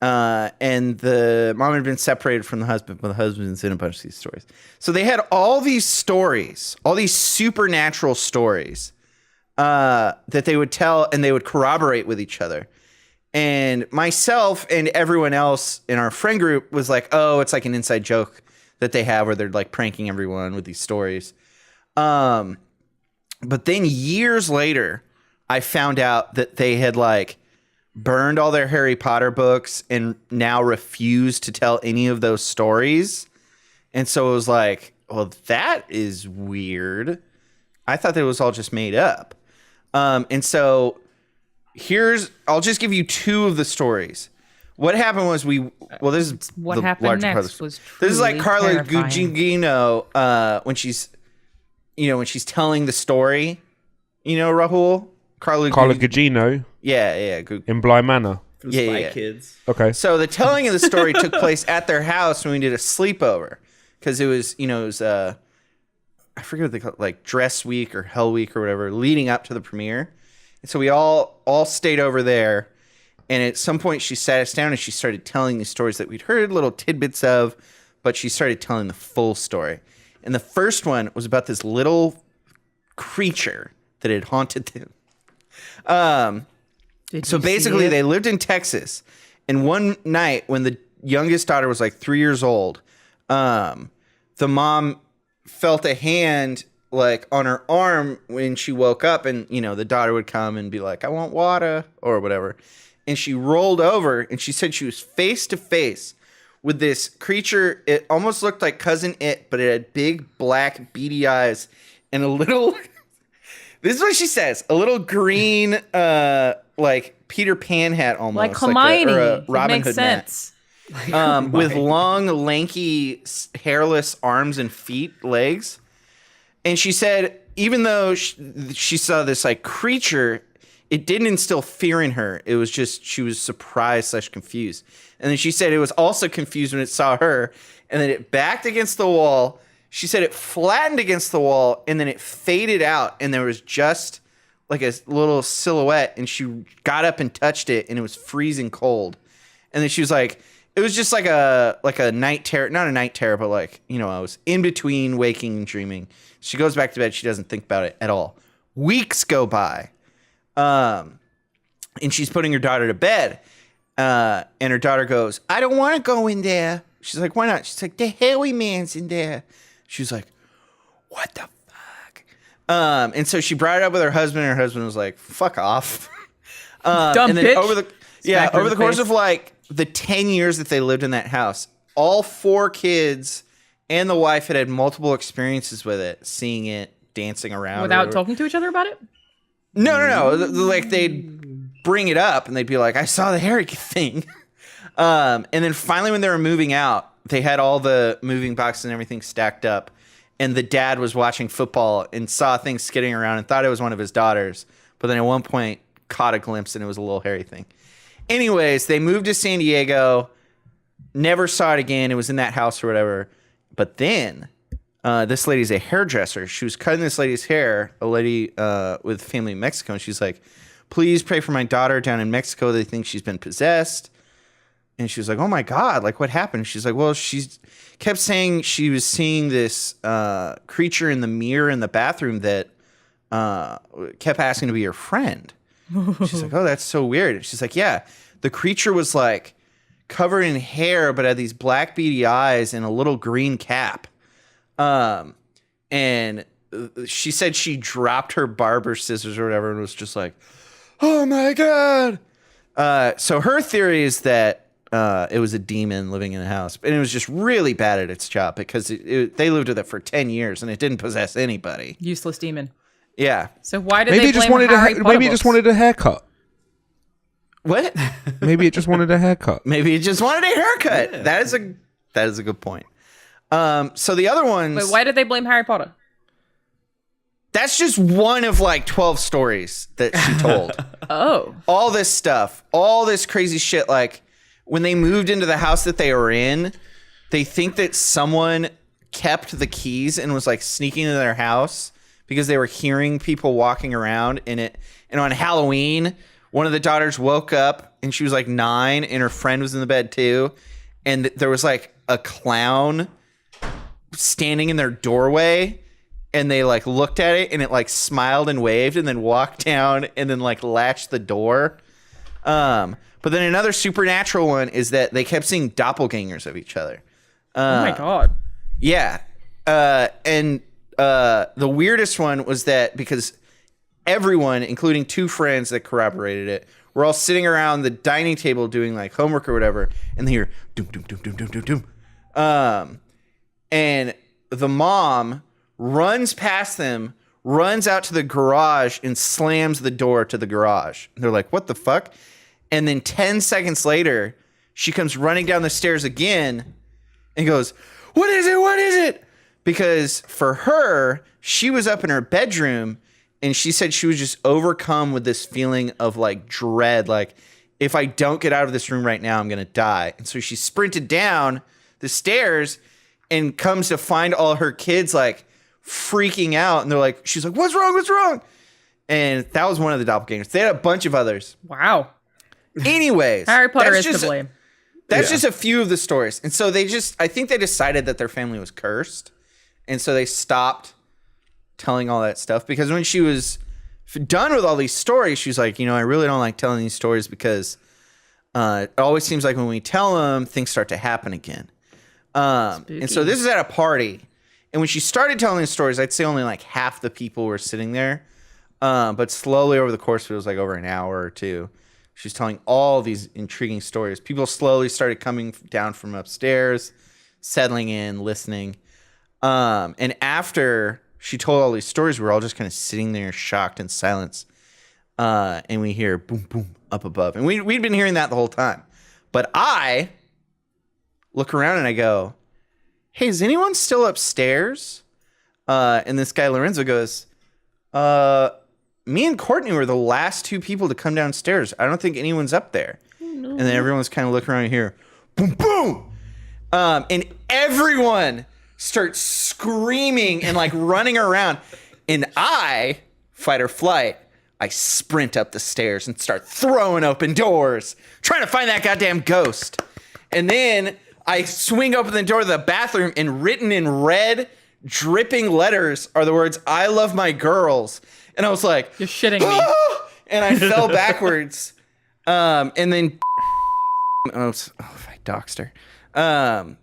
And the mom had been separated from the husband, but the husband's in a bunch of these stories. So they had all these stories, all these supernatural stories that they would tell and they would corroborate with each other. And myself and everyone else in our friend group was like, oh, it's like an inside joke that they have where they're like pranking everyone with these stories. But then years later, I found out that they had like burned all their Harry Potter books and now refused to tell any of those stories. And so it was like, well, that is weird. I thought that it was all just made up. And so I'll just give you two of the stories. What happened was this is What the happened larger part of next the- was This is like truly Carla terrifying. Gugino when she's telling the story, Rahul? Carla Gugino Yeah. in Bly Manor. From Yeah, Spy yeah. Kids. Okay. So the telling of the story took place at their house when we did a sleepover because it was I forget what they call it, like Dress Week or Hell Week or whatever, leading up to the premiere. And so we all stayed over there. And at some point she sat us down and she started telling these stories that we'd heard little tidbits of, but she started telling the full story. And the first one was about this little creature that had haunted them. Did So you see basically, it? they lived in Texas, and one night when the youngest daughter was like 3 years old, the mom felt a hand like on her arm when she woke up, and the daughter would come and be like, "I want water" or whatever, and she rolled over, and she said she was face to face with this creature. It almost looked like Cousin It, but it had big black beady eyes and a little. This is what she says: a little green, like Peter Pan hat, almost like Hermione. or a It Robin makes Hood sense. with long, lanky, hairless arms and feet, legs. And she said, even though she saw this like creature, it didn't instill fear in her. It was just she was surprised / confused. And then she said it was also confused when it saw her, and then it backed against the wall. She said it flattened against the wall, and then it faded out, and there was just like a little silhouette, and she got up and touched it, and it was freezing cold. And then she was like, it was just like a night terror, not a night terror, but like, I was in between waking and dreaming. She goes back to bed. She doesn't think about it at all. Weeks go by, and she's putting her daughter to bed, and her daughter goes, "I don't want to go in there." She's like, "Why not?" She's like, "The hairy man's in there." She was like, "What the fuck?" And so she brought it up with her husband, and her husband was like, "Fuck off." Dumb and then bitch. over the Smack her in over the the course face. of like the 10 years that they lived in that house, all 4 kids and the wife had multiple experiences with it, seeing it, dancing around. Without talking to each other about it? No. Like they'd bring it up and they'd be like, "I saw the hairy thing." And then finally, when they were moving out, they had all the moving boxes and everything stacked up. And the dad was watching football and saw things skidding around and thought it was one of his daughters. But then at one point caught a glimpse and it was a little hairy thing. Anyways, they moved to San Diego, never saw it again. It was in that house or whatever. But then this lady's a hairdresser. She was cutting this lady's hair, a lady with family in Mexico. And she's like, "Please pray for my daughter down in Mexico. They think she's been possessed." And she was like, "Oh my God, like what happened?" She's like, "Well, she kept saying she was seeing this creature in the mirror in the bathroom that kept asking to be her friend." She's like, "Oh, that's so weird." And she's like, "Yeah, the creature was like covered in hair, but had these black beady eyes and a little green cap." And she said she dropped her barber scissors or whatever and was just like, "Oh my God." So her theory is that it was a demon living in the house, and it was just really bad at its job because they lived with it for 10 years and it didn't possess anybody. Useless demon. Yeah. So why did Maybe they it just blame wanted Harry Potter maybe it just books? wanted a haircut. What? Maybe it just wanted a haircut. Maybe it just wanted a haircut. Yeah. That is a good point. So the other ones. Wait, why did they blame Harry Potter? That's just one of like 12 stories that she told. Oh. All this stuff, all this crazy shit. Like when they moved into the house that they were in, they think that someone kept the keys and was like sneaking into their house because they were hearing people walking around in it. And on Halloween, one of the daughters woke up and she was like 9 and her friend was in the bed too. And there was like a clown standing in their doorway. And they like looked at it and it like smiled and waved and then walked down and then like latched the door. But then another supernatural one is that they kept seeing doppelgangers of each other. Oh my god. Yeah. And the weirdest one was that because everyone, including 2 friends that corroborated it, were all sitting around the dining table doing like homework or whatever, and they hear doom, doom, doom, doom, doom, doom, doom. And the mom runs past them, runs out to the garage, and slams the door to the garage. And they're like, what the fuck? And then 10 seconds later, she comes running down the stairs again and goes, what is it? What is it? Because for her, she was up in her bedroom and she said she was just overcome with this feeling of like dread. Like, if I don't get out of this room right now, I'm going to die. And so she sprinted down the stairs and comes to find all her kids like freaking out. And they're like, she's like, what's wrong? What's wrong? And that was one of the doppelgangers. They had a bunch of others. Wow. Anyways, Harry Potter is to blame. That's just a few of the stories. And so I think they decided that their family was cursed. And so they stopped telling all that stuff because when she was done with all these stories, she was like, I really don't like telling these stories because it always seems like when we tell them, things start to happen again. And so this is at a party. And when she started telling these stories, I'd say only like half the people were sitting there. But slowly over the course of it was like over an hour or two. She's telling all these intriguing stories. People slowly started coming down from upstairs, settling in, listening. And after she told all these stories, we were all just kind of sitting there shocked in silence. And we hear boom, boom up above. And we'd been hearing that the whole time. But I look around and I go, hey, is anyone still upstairs? And this guy Lorenzo goes, me and Courtney were the last 2 people to come downstairs. I don't think anyone's up there. Oh, no. And then everyone's kind of looking around here. Boom, boom. And everyone starts screaming and like running around. And I, fight or flight, I sprint up the stairs and start throwing open doors, trying to find that goddamn ghost. And then I swing open the door to the bathroom and written in red, dripping letters are the words, I love my girls. And I was like, you're shitting me. And I fell backwards. And then, if I doxed her.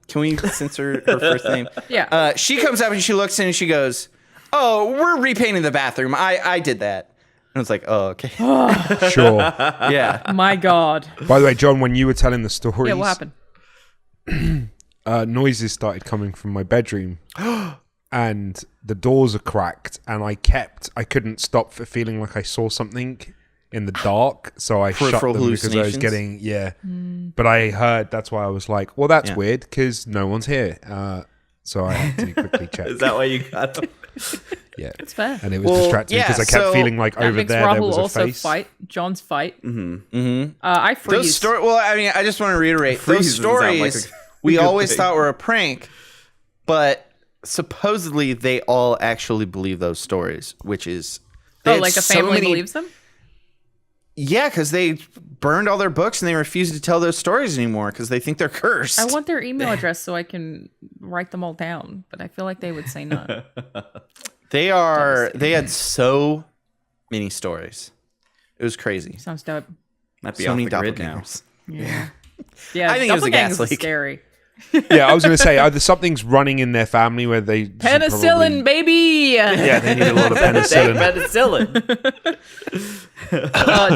Can we censor her first name? Yeah. She comes up and she looks in and she goes, oh, we're repainting the bathroom. I did that. And I was like, oh, okay. Sure. Yeah. My God. By the way, John, when you were telling the stories, Yeah, what happened? Noises started coming from my bedroom. And the doors are cracked, and I couldn't stop for feeling like I saw something in the dark, so I shut them because I was getting, But I heard, that's why I was like, well, that's weird, because no one's here. So I had to quickly check. Is that why you got them? Yeah. It's fair. And it was distracting because I kept feeling like that over makes there Rahul was a also face. fight. John's fight. Mm-hmm. Mm-hmm. I freeze. I just want to reiterate, those stories we always thought were a prank, but supposedly they all actually believe those stories, which is like a family believes them? Yeah, because they burned all their books and they refuse to tell those stories anymore because they think they're cursed. I want their email address so I can write them all down, but I feel like they would say no. They had so many stories. It was crazy. Sounds dope. Might be So off many the grid now. doppelgangers. Yeah, I think it was a gas doppelgangers are leak. scary. Yeah, I was going to say, either something's running in their family where they Penicillin, baby! Yeah, they need a lot of penicillin.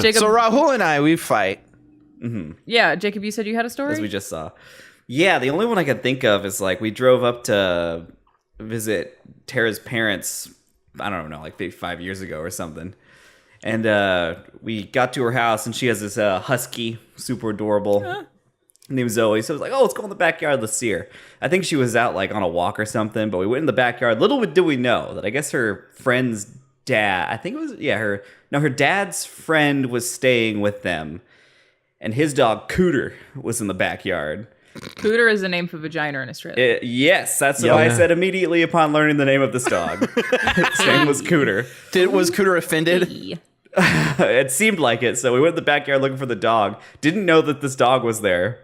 Jacob, So Rahul and we fight. yeah, Jacob, you said you had a story? As we just saw. Yeah, the only one I could think of is like we drove up to visit Tara's parents, I don't know, like maybe 5 years ago or something. And we got to her house and she has this husky, super adorable. Named Zoe. So I was like, oh, let's go in the backyard. Let's see her. I think she was out like on a walk or something, but we went in the backyard. Little did we know that I guess her friend's dad, I think it was, her dad's friend was staying with them. And his dog Cooter was in the backyard. Cooter is a name for vagina in Australia. Yes, that's what I said immediately upon learning the name of this dog. His name was Cooter. Was Cooter offended? It seemed like it. So we went in the backyard looking for the dog. Didn't know that this dog was there.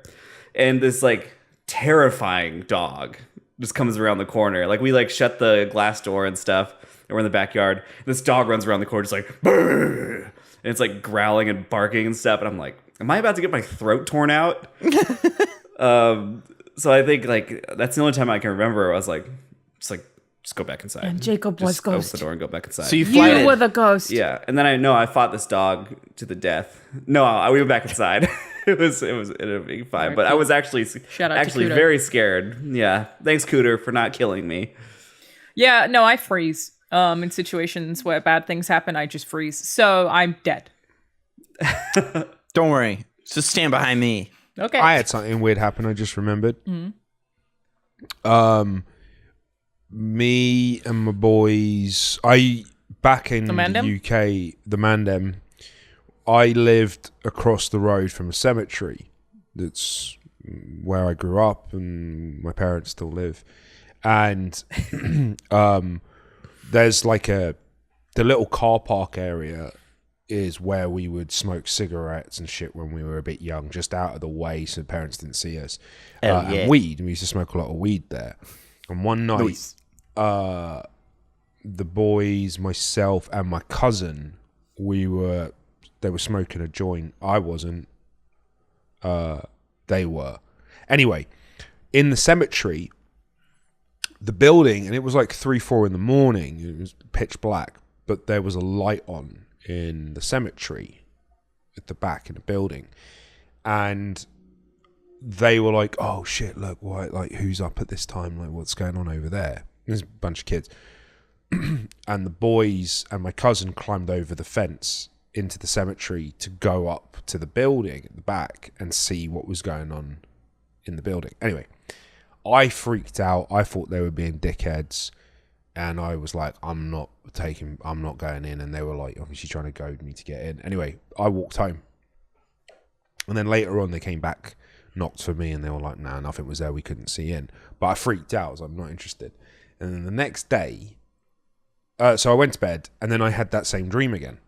And this like terrifying dog just comes around the corner. Like we like shut the glass door and stuff. And we're in the backyard. This dog runs around the corner just like, brrr! And it's like growling and barking and stuff. And I'm like, am I about to get my throat torn out? So I think like that's the only time I can remember where I was like, just go back inside. And Jacob was just ghost. Open the door and go back inside. So you You flighted. were the ghost. Yeah, and then I fought this dog to the death. No, we went back inside. it ended up being fine, but I was actually Shout out to Cooter. very scared. Yeah, thanks Cooter for not killing me. Yeah, no, I freeze. In situations where bad things happen, I just freeze. So I'm dead. Don't worry. Just stand behind me. Okay. I had something weird happen. I just remembered. Me and my boys. Back in the UK, the Mandem. I lived across the road from a cemetery. That's where I grew up, and my parents still live. And there's like the little car park area is where we would smoke cigarettes and shit when we were a bit young, just out of the way so parents didn't see us. And weed. We used to smoke a lot of weed there. And one night, the boys, myself, and my cousin, they were smoking a joint. I wasn't. They were. Anyway, in the cemetery, the building, and it was like 3-4 in the morning. It was pitch black, but there was a light on in the cemetery at the back in the building, and they were like, "Oh shit! Look, what? Like, who's up at this time? Like, what's going on over there?" There's a bunch of kids, and the boys and my cousin climbed over the fence into the cemetery to go up to the building at the back and see what was going on in the building. Anyway, I freaked out. I thought they were being dickheads, and I was like, I'm not going in. And they were like, obviously trying to goad me to get in. Anyway, I walked home, and then later on they came back, knocked for me, and they were like, nah, nothing was there, we couldn't see in. But I freaked out. I was like, I'm not interested. And then the next day, so I went to bed, and then I had that same dream again.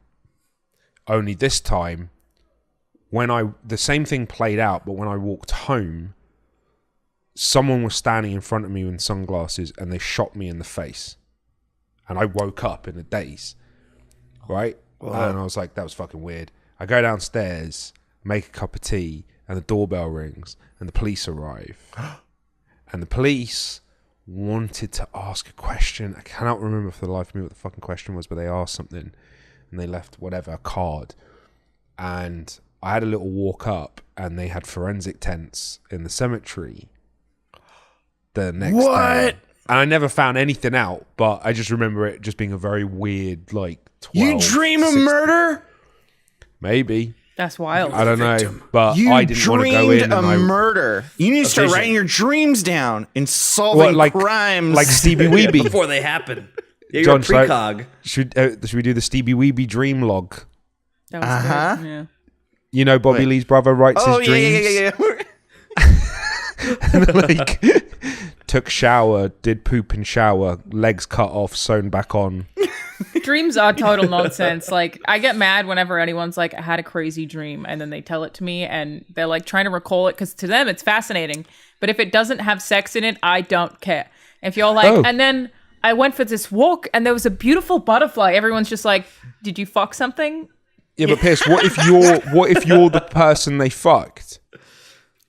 Only this time, the same thing played out, but when I walked home, someone was standing in front of me with sunglasses, and they shot me in the face. And I woke up in a daze, right? And I was like, that was fucking weird. I go downstairs, make a cup of tea, and the doorbell rings, and the police arrive. And the police wanted to ask a question. I cannot remember for the life of me what the fucking question was, but they asked something, and they left a card. And I had a little walk up, and they had forensic tents in the cemetery the next day. And I never found anything out, but I just remember it just being a very weird, like, 12, You dream of 16 murder? Maybe. That's wild. I don't know, but You I didn't want to go in. dreamed a murder. You need to start writing your dreams down and solving crimes. Like Stevie Weeby. Before they happen. Yeah, you're John, a precog. should we do the Stevie Weeby dream log? That was good. Yeah. You know, Bobby Lee's brother writes his dreams. yeah. And like, took shower, did poop in shower, legs cut off, sewn back on. Dreams are total nonsense. Like, I get mad whenever anyone's like, I had a crazy dream, and then they tell it to me, and they're like trying to recall it because to them it's fascinating. But if it doesn't have sex in it, I don't care. If you're like, and then I went for this walk, and there was a beautiful butterfly. Everyone's just like, did you fuck something? Yeah, but Pierce, what if you're the person they fucked?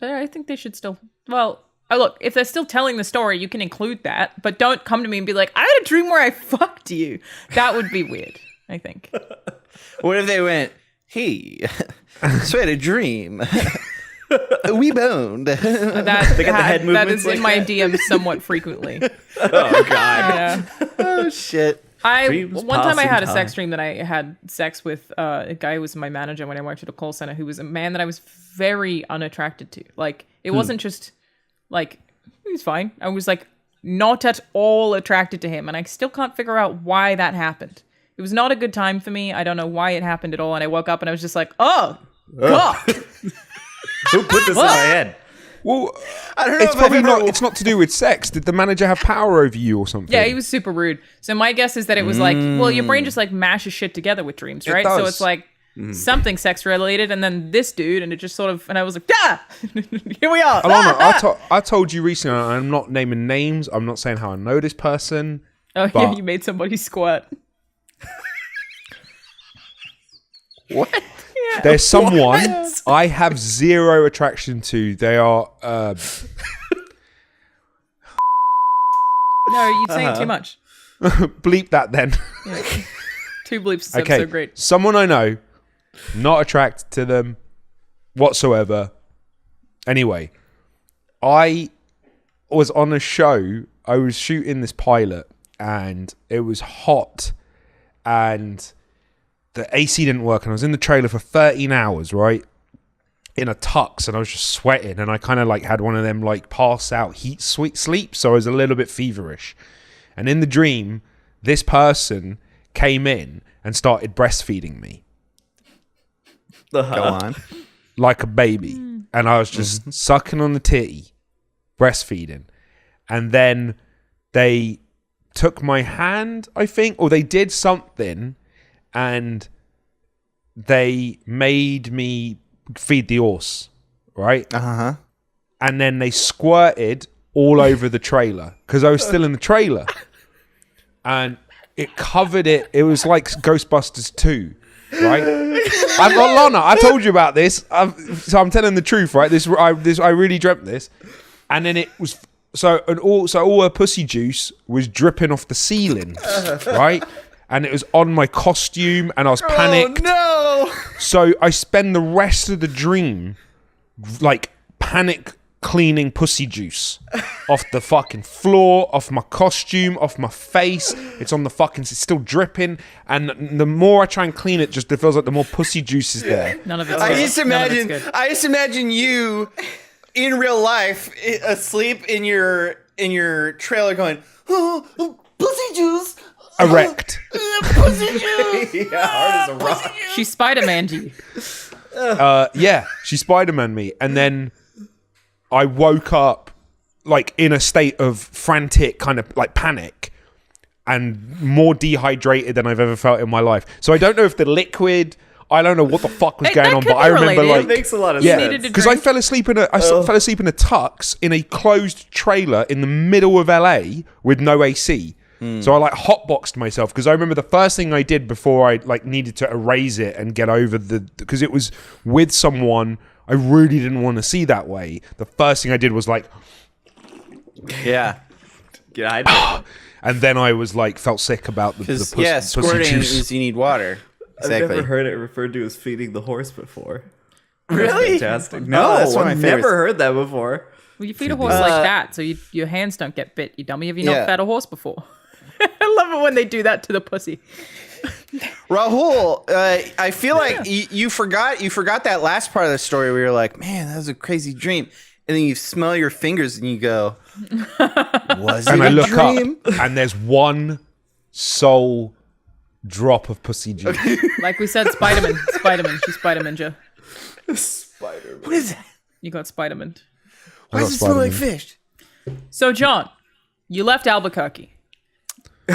I think they should still. Well, look, if they're still telling the story, you can include that, but don't come to me and be like, I had a dream where I fucked you. That would be weird, I think. What if they went, hey, so I had a dream. We boned. They got the head That movements is like in my that? DMs somewhat frequently. Oh, God. Yeah. Oh, shit. Dreams One time I pass had in a sex time. dream that I had sex with a guy who was my manager when I worked at a call center, who was a man that I was very unattracted to. Like, it wasn't just like, he was fine. I was like not at all attracted to him, and I still can't figure out why that happened. It was not a good time for me. I don't know why it happened at all, and I woke up and I was just like, oh God. Who put this in my head? Well, I don't know it's if probably I've ever- not. It's not to do with sex. Did the manager have power over you or something? Yeah, he was super rude. So my guess is that it was like, well, your brain just like mashes shit together with dreams, right? So does. it's like something sex related, and then this dude, and it just sort of, and I was like, ah, here we are. Alana, I told you recently, and I'm not naming names. I'm not saying how I know this person. Oh yeah, but- you made somebody squirt. What? There's someone I have zero attraction to. They are No, you're saying too much. bleep that then. Two bleeps is Okay, so great. someone I know, not attracted to them whatsoever. Anyway, I was on a show. I was shooting this pilot, and it was hot, and the AC didn't work, and I was in the trailer for 13 hours, right? In a tux, and I was just sweating, and I kind of like had one of them like pass out heat sweet sleep, so I was a little bit feverish. And in the dream, this person came in and started breastfeeding me Go on. like a baby, and I was just sucking on the titty, breastfeeding, and then they took my hand, I think, or they did something, and they made me feed the horse, right? Uh-huh. And then they squirted all over the trailer because I was still in the trailer, and it covered it. It was like Ghostbusters 2, right? I've got Lana. I told you about this, so I'm telling the truth, right? I really dreamt this, and then it was all her pussy juice was dripping off the ceiling, right? And it was on my costume, and I was panicked. Oh, no! So I spend the rest of the dream like panic cleaning pussy juice off the fucking floor, off my costume, off my face. It's on the fucking, it's still dripping. And the more I try and clean it, just it feels like the more pussy juice is there. None of it's I good. just None of it's imagine. good. I just imagine you in real life, asleep in your trailer, going, "Oh, pussy juice, Erect. pussy juice." Yeah, hard as a rock. She Spider-Man'd you. Yeah, she Spider-Man me. And then I woke up like in a state of frantic kind of like panic and more dehydrated than I've ever felt in my life. So I don't know if the liquid, I don't know what the fuck was Hey, going that on, could but be I remember related. like It makes a lot of yeah, needed sense. to because I drink. fell asleep in a tux in a closed trailer in the middle of LA with no AC. So I like hotboxed myself because I remember the first thing I did before I like needed to erase it and get over because it was with someone I really didn't want to see that way. The first thing I did was like, Yeah, Get hydrated. and then I was like felt sick about the because pussy, yeah, pussy squirting juice. means you need water. I've Exactly. never heard it referred to as feeding the horse before. Really? Fantastic. Oh, No, that's one of my I've favorites. never heard that before. Well, you feed a horse like that, so your hands don't get bit. You dummy. Have you Yeah. not fed a horse before? I love it when they do that to the pussy. Rahul, I feel like you forgot that last part of the story where you're like, man, that was a crazy dream. And then you smell your fingers and you go, was it And I a look dream? up and there's one sole drop of pussy juice. Like we said, Spider-Man. She Spider-Man you. What is that? You got Spider-Man. Why does it smell like fish? So, John, you left Albuquerque.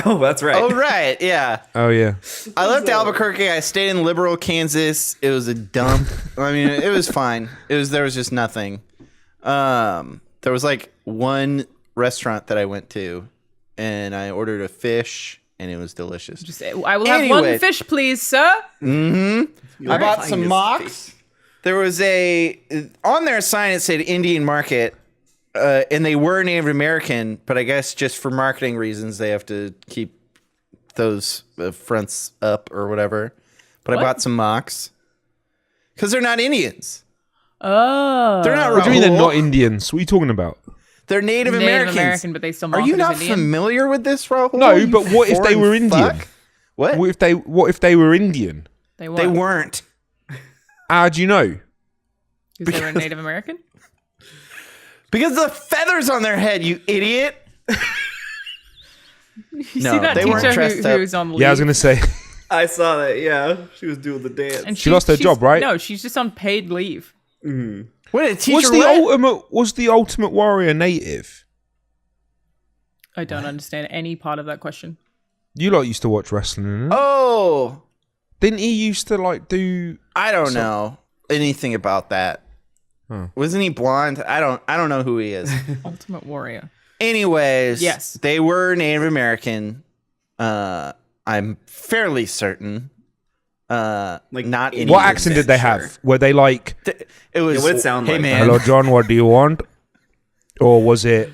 Oh, that's right. Oh, right. Yeah. Oh yeah. I left Albuquerque. I stayed in Liberal, Kansas. It was a dump. I mean, it was fine. There was just nothing. There was like one restaurant that I went to, and I ordered a fish, and it was delicious. Just say, I will have Anyway. one fish, please, sir. I bought some mocks. There was on their sign it said Indian Market, and they were Native American, but I guess just for marketing reasons they have to keep those fronts up or whatever. But What? I bought some mocks because they're not Indians. Oh. They're not. What do you mean they're Rahul. not Indians? What are you talking about? They're Native Native Americans. American, but they still Are market you as not Indian? familiar with this, Rahul? No, You but what if they foreign were Indian? fuck? What? What if they were Indian? They were. They weren't. How do you know? Because they were Native American? Because the feathers on their head, you idiot. You No, see that they weren't teacher dressed up. who's on leave? Yeah, I was gonna say. I saw that. Yeah, she was doing the dance. And She lost her she's- job, right? No, she's just on paid leave. What a teacher. Was the ultimate warrior native? I don't understand any part of that question. You lot used to watch wrestling, innit? Oh, Didn't he used to like do? I don't know anything about that. Huh. Wasn't he blonde? I don't know who he is. Ultimate Warrior. Anyways, Yes. they were Native American. I'm fairly certain. not Indian. What accent did they have? Were they like, It was. It would sound hey like man. "Hello, John, what do you want?" Or was it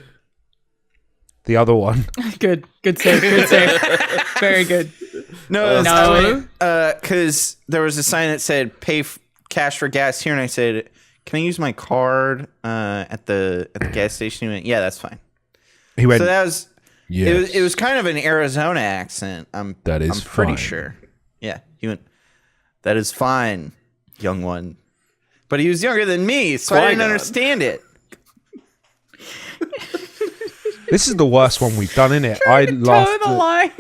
the other one? Good save. Good save. Very good. No, No. because there was a sign that said "pay cash for gas here," and I said, "Can I use my card at the gas station?" He went, "Yeah, that's fine." He went, So that was. yes. It was kind of an Arizona accent. I'm pretty fine. sure. Yeah, he went. That is fine, young one. But he was younger than me, so I didn't Qui-Gon. understand it. This is the worst one we've done, innit? I Toe laughed the at line.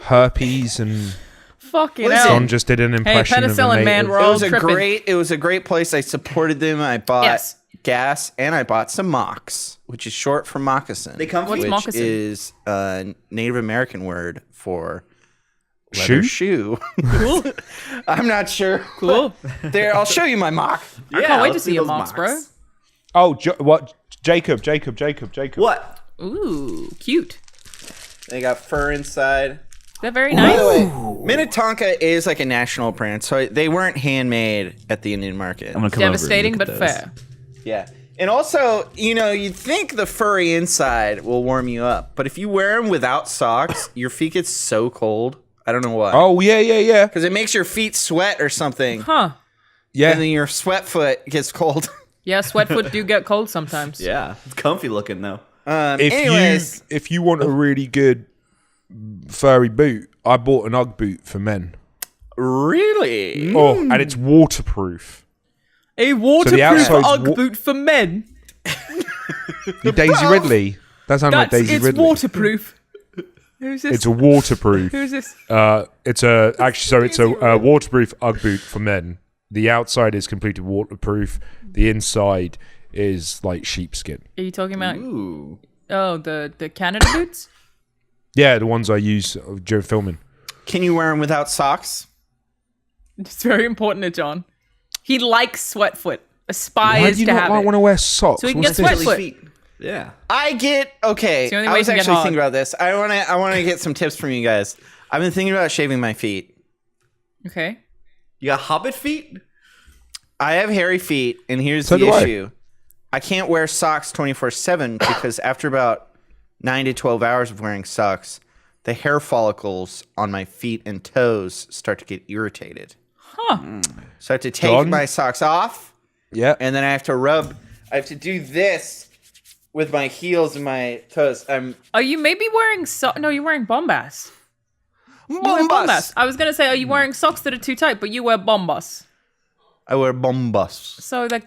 herpes and Fucking Listen. hell. John just did an impression of a penicillin, man, native. we're It all was tripping. it was a great place. I supported them. I bought Yes. gas and I bought some mocks, which is short for moccasin. They come What's which moccasin? is a Native American word for Shoe? leather shoe. Cool. I'm not sure. Cool. There, I'll show you my mock. I can't wait to let's see do your those marks, bro. Oh, what? Jacob. What? Ooh, cute. They got fur inside. They're very By nice. the way, Minnetonka is like a national brand, so they weren't handmade at the Indian market. I'm gonna come Devastating, over but and look at fair. Yeah. And also, you'd think the furry inside will warm you up, but if you wear them without socks, your feet get so cold. I don't know why. Oh, yeah. Because it makes your feet sweat or something, Huh. Yeah. and then your sweat foot gets cold. Yeah, sweatfoot do get cold sometimes. Yeah, it's comfy looking though. Anyways, If you want a really good furry boot, I bought an UGG boot for men. really? Oh, and it's waterproof. A waterproof outside's UGG boot for men. Daisy Ridley. That sounds like Daisy It's Ridley. waterproof. Who's this? It's a waterproof. Who's this? It's a waterproof UGG boot for men. The outside is completely waterproof. The inside is like sheepskin. Are you talking about? Ooh. Oh, the Canada boots. Yeah, the ones I use during filming. Can you wear them without socks? It's very important to John. He likes sweatfoot. Why Aspires do you to not have want it. to wear socks? So he can What's get this? sweatfoot. Feet. Yeah. I get okay. It's the only I way was you can get actually hard. thinking about this. I want to get some tips from you guys. I've been thinking about shaving my feet. Okay. You got hobbit feet? I have hairy feet, and here's So the do I. issue. I can't wear socks 24/7 because after about 9 to 12 hours of wearing socks, the hair follicles on my feet and toes start to get irritated. Huh. So I have to take John? my socks off, Yeah. and then I have to do this with my heels and my toes. Are you maybe wearing No, you're wearing bombas. You wear bombas. I was gonna say, are you wearing socks that are too tight? But you wear bombas. I wear bombas. So like,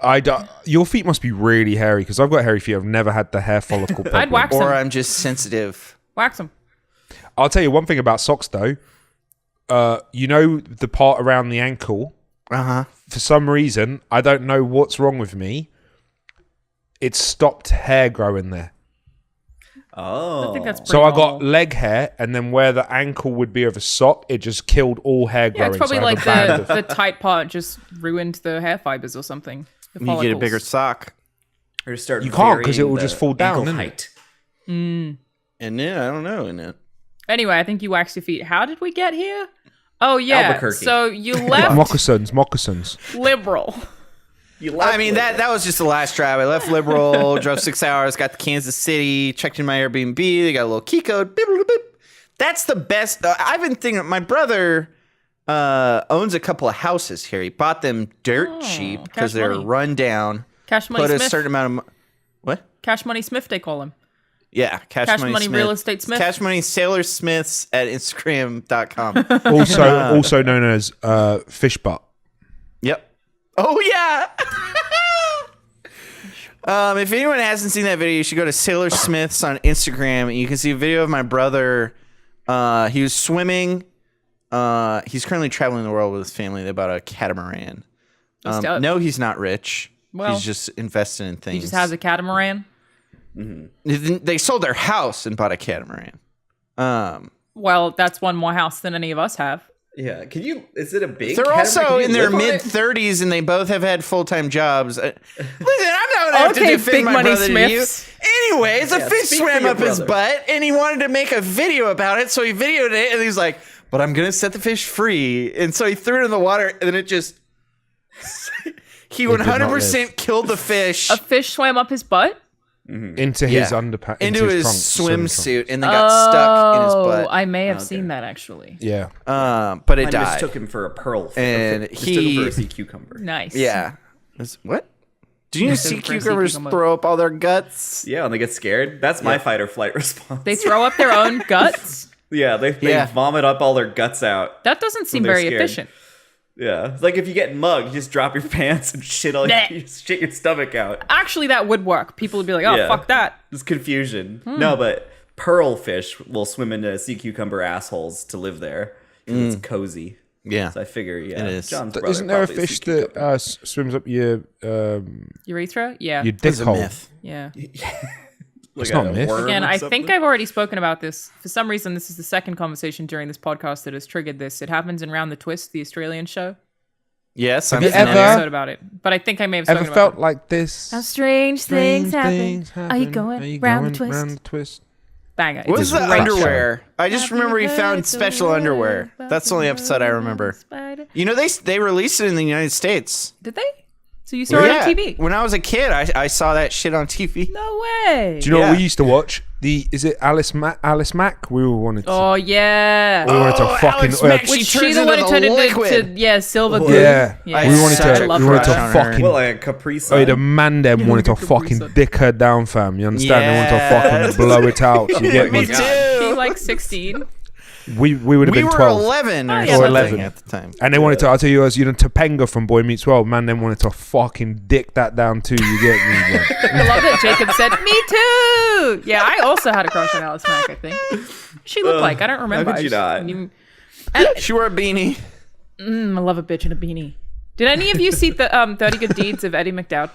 Your feet must be really hairy because I've got hairy feet. I've never had the hair follicle problem. I'd wax Or them. I'm just sensitive. Wax them. I'll tell you one thing about socks though. You know the part around the ankle? Uh-huh. For some reason, I don't know what's wrong with me. It's stopped hair growing there. Oh. I think that's pretty So I normal. got leg hair, and then where the ankle would be of a sock, it just killed all hair Yeah, growing. it's probably so I have like a band of- the tight part just ruined the hair fibers or something. The You get a follicles. bigger sock. Or start You can't, 'cause it varying will just the fall down, ankle innit? height. And then, I don't know, innit? Anyway, I think you waxed your feet. How did we get here? Oh yeah. Albuquerque. So you left moccasins. liberal. You I mean, that was just the last drive. I left Liberal, drove 6 hours, got to Kansas City, checked in my Airbnb. They got a little key code. Beep, beep, beep. That's the best. I've been thinking, my brother owns a couple of houses here. He bought them dirt cheap cash because they're money. run down. Cash Money Put a Smith. certain amount of what? Cash Money Smith, they call him. Yeah, Cash Money Money Smith. Real Estate Smith. Cash Money Sailor Smiths at Instagram.com. Also known as fish butt. Yep. Oh yeah. If anyone hasn't seen that video, you should go to Sailor Smiths on Instagram, and you can see a video of my brother. He was swimming. He's currently traveling the world with his family. They bought a catamaran. No, he's not rich. Well, he's just invested in things. He just has a catamaran. They sold their house and bought a catamaran. Well, that's one more house than any of us have. Yeah. Can you? Is it a big? They're catamaran? also Can you in their live on mid it? 30s, and they both have had full-time jobs. Listen, I'm not gonna have to Okay, defend Big my Money brother Smiths. to you. Anyways, a Yeah, fish speak for swam your up his brother. butt, and he wanted to make a video about it, so he videoed it, and he's like, but I'm gonna set the fish free. And so he threw it in the water, and then it just he 100% killed the fish A fish swam up his butt. into his underpants, into his trunks, swimming swimsuit, and then got stuck in his butt. I may have seen that actually. Yeah. But it I died. mistook him for a pearl fish. And Mistook him he- for a sea cucumber. Nice. Yeah. What? Do you sea Mistook him for a sea cucumbers cucumber. throw up all their guts? Yeah, when they get scared. That's my fight or flight response. They throw up their own guts. yeah, they Yeah. vomit up all their guts out. That doesn't seem they're very scared. efficient. Yeah, it's like if you get mugged, you just drop your pants and shit all Nah. you shit your stomach out. Actually, that would work. People would be like, "Oh, Yeah. fuck that." It's confusion. No, but pearl fish will swim into sea cucumber assholes to live there. 'Cause It's cozy. Yeah. So I figure, yeah. It is. John's brother Isn't there a probably fish sea that cucumber. swims up your Urethra? Yeah. dick It's a hole? myth. Yeah. Like not a a myth. worm Again, or I something? think I've already spoken about this. For some reason, this is the second conversation during this podcast that has triggered this. It happens in Round the Twist, the Australian show. Yes, I'm you There's an ever- episode about it, but I think I may have spoken Ever about felt it. like this? How strange things happen. Are you happen. going round the twist? round the twist? Banger. It's What was a the great underwear? I just Happy remember he found birthday, special underwear. That's the only episode I remember. Spider. You know, they released it in the United States. Did they? So you saw it on TV? When I was a kid, I saw that shit on TV. No way. Do you know what Yeah. we used to watch? Is it Alice Mack? We all wanted to. Oh yeah. we wanted to fucking. Alex Mack, Which she she turns the one into who turned the into liquid. silver goo. yeah. Yeah. We wanted Such to. a We wanted to crush on her. fucking. What, like a Capri Oh, Sun? the man them wanted to Capri fucking Sun. dick her down, fam. You understand? They wanted to Yeah. fucking blow it out. You get Me me? too. She like 16. We would have We been were 12. 11 or Oh, yeah, something 11. at the time. And they wanted to, I'll tell you, as you know, Topanga from Boy Meets World, man, then wanted to fucking dick that down too. You get me? Bro. I love that Jacob said, "Me too." Yeah, I also had a crush on Alice Mack. I think she looked like I don't remember. could I you just not? didn't even- She wore a beanie. I love a bitch in a beanie. Did any of you see the 30 Good Deeds of Eddie McDowd?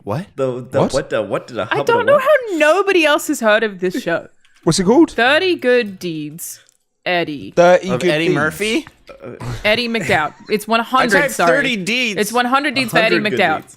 What? What? What did a I don't know how nobody else has heard of this show. What's it called? 30 Good Deeds, Eddie. 30 Of Good Eddie Deeds. Murphy? Eddie McDowd. It's 100, I typed sorry. 30 deeds. It's 100 Deeds for Eddie McDowd.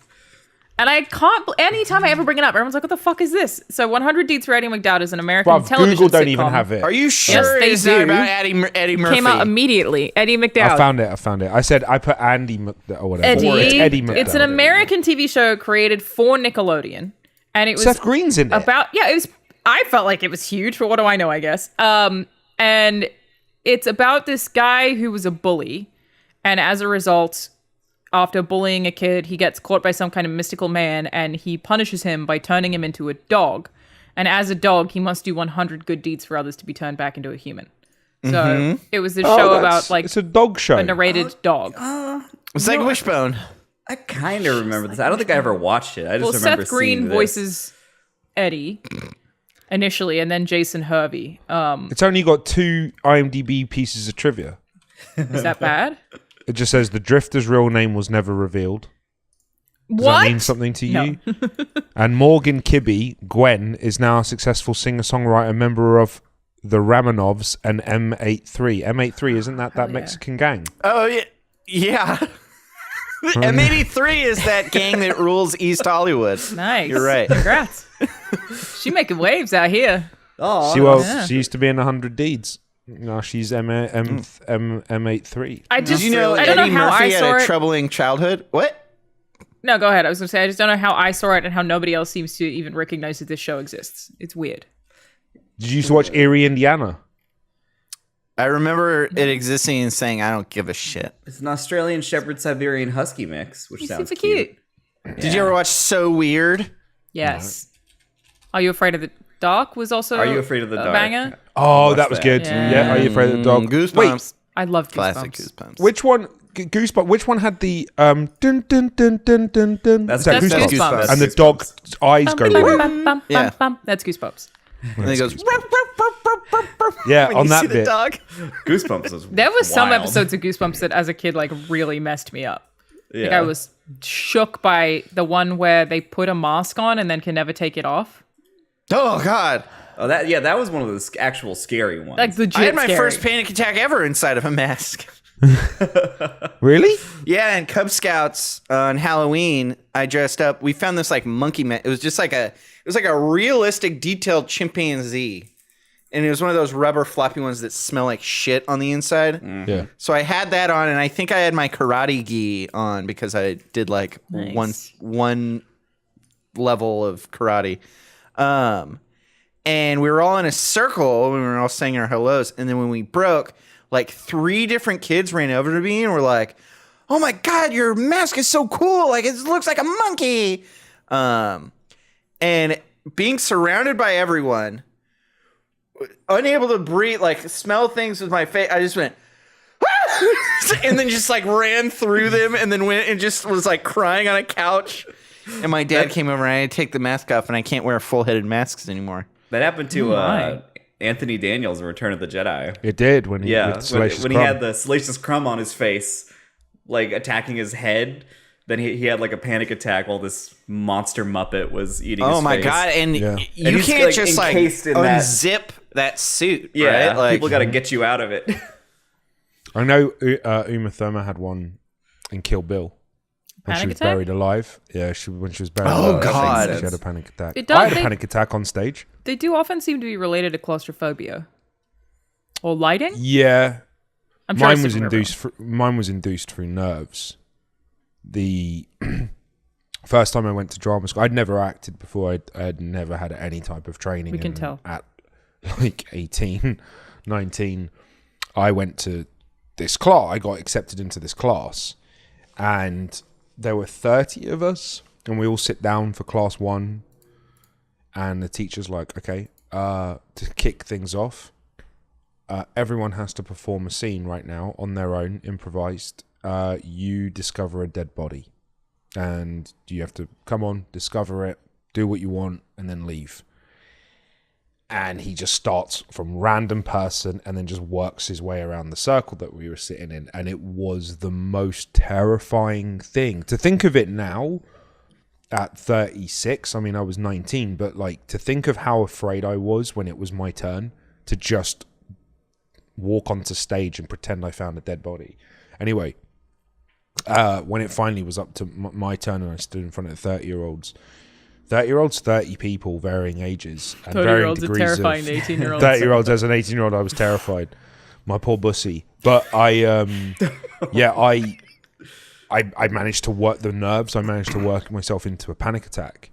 And I can't, anytime I ever bring it up, everyone's like, what the fuck is this? So 100 Deeds for Eddie McDowd is an American Bruv, television Google don't sitcom. even have it. Are you sure they it's not do. about Eddie Murphy? Came out immediately. Eddie McDowd. I found it. I said I put Andy McDowd or whatever. Eddie. It's Eddie McDowd. It's an American TV show created for Nickelodeon. And it was Seth Green's in it. about, yeah, it was, I felt like it was huge, but what do I know, I guess. And it's about this guy who was a bully. And as a result, after bullying a kid, he gets caught by some kind of mystical man and he punishes him by turning him into a dog. And as a dog, he must do 100 good deeds for others to be turned back into a human. So it was this show about like it's a dog show. a narrated dog. It's like Wishbone. I kind of remember this. I don't think I ever watched it. I just Well, remember Seth Green seeing this. voices Eddie initially, and then Jason Hervey. It's only got 2 IMDb pieces of trivia. Is that bad? It just says the Drifter's real name was never revealed. Does What? that mean something to No. you? And Morgan Kibbe, Gwen, is now a successful singer-songwriter, member of the Ramonovs and M83. M83, isn't that yeah. Mexican gang? Oh, yeah. Yeah. M83 is that gang that rules East Hollywood. Nice. You're right. Congrats. She making waves out here. Oh, She used to be in 100 Deeds. No, she's M83. I Did just you know I don't Eddie know how Murphy I had saw a it. troubling childhood? What? No, go ahead. I was gonna say I just don't know how I saw it and how nobody else seems to even recognize that this show exists. It's weird. Did you used to watch Erie, Indiana? I remember it existing and saying, I don't give a shit. It's an Australian Shepherd Siberian Husky mix, which He's sounds super cute. Did you ever watch So Weird? Yes. Are You Afraid of the Dark was also Are You Afraid of the a Dark? banger. Oh, watched that was that. good. Yeah. Yeah. Are you afraid of the dog? Goosebumps. Wait, I love Classic Goosebumps. Goosebumps. which one? Goosebumps. Which one had the dun dun dun dun dun dun? That's Is that That's Goosebumps? Goosebumps. And the dog's eyes go white. Yeah. That's Goosebumps. And then he goes, Yeah, when on you that see the bit. dog. Goosebumps is There was some wild. episodes of Goosebumps that as a kid like really messed me up. Like Yeah. I was shook by the one where they put a mask on and then can never take it off. Oh, God. Oh, that was one of the actual scary ones. Like legit I had my scary. first panic attack ever inside of a mask. Really? Yeah, in Cub Scouts on Halloween, I dressed up. We found this like monkey man. It was just like a realistic, detailed chimpanzee, and it was one of those rubber floppy ones that smell like shit on the inside. Yeah. So I had that on, and I think I had my karate gi on because I did like Nice. one level of karate. And we were all in a circle when we were all saying our hellos, and then when we broke, like 3 different kids ran over to me and were like, "Oh my god, your mask is so cool! Like it looks like a monkey." And being surrounded by everyone, unable to breathe, like smell things with my face, I just went, and then just like ran through them, and then went and just was like crying on a couch. And my dad came over, and I had to take the mask off, and I can't wear full-headed masks anymore. That happened to my. Anthony Daniels in Return of the Jedi. It did when he Yeah, with Salacious when he Crumb. had the Salacious Crumb on his face, like attacking his head. Then he had like a panic attack while this monster Muppet was eating his Oh my face. god! And Yeah. you And he's, can't like, just like encased in that- unzip that suit. Yeah, right? Like, people got to get you out of it. I know Uma Thurman had one in Kill Bill. When she Panic was attack? buried alive. Yeah, when she was buried Oh, alive, God. she had a panic attack. It does- I had a they- panic attack on stage. They do often seem to be related to claustrophobia or lighting. Yeah, I'm sure mine was induced through nerves. The first time I went to drama school, I'd never acted before. I had never had any type of training. We can and tell. At like 18, 19, I went to this class. I got accepted into this class, and there were 30 of us, and we all sit down for class 1, and the teacher's like, okay, to kick things off, everyone has to perform a scene right now on their own, improvised. You discover a dead body, and you have to come on, discover it, do what you want, and then leave. And he just starts from random person and then just works his way around the circle that we were sitting in. And it was the most terrifying thing. To think of it now at 36, I mean, I was 19, but like to think of how afraid I was when it was my turn to just walk onto stage and pretend I found a dead body. Anyway, when it finally was up to my turn and I stood in front of 30-year-olds, 30 people, varying ages and varying 30-year-olds are degrees terrifying of... to 18-year-olds. 30-year-olds, as an 18-year-old, I was terrified. My poor bussy. But I managed to work the nerves. I managed to work myself into a panic attack.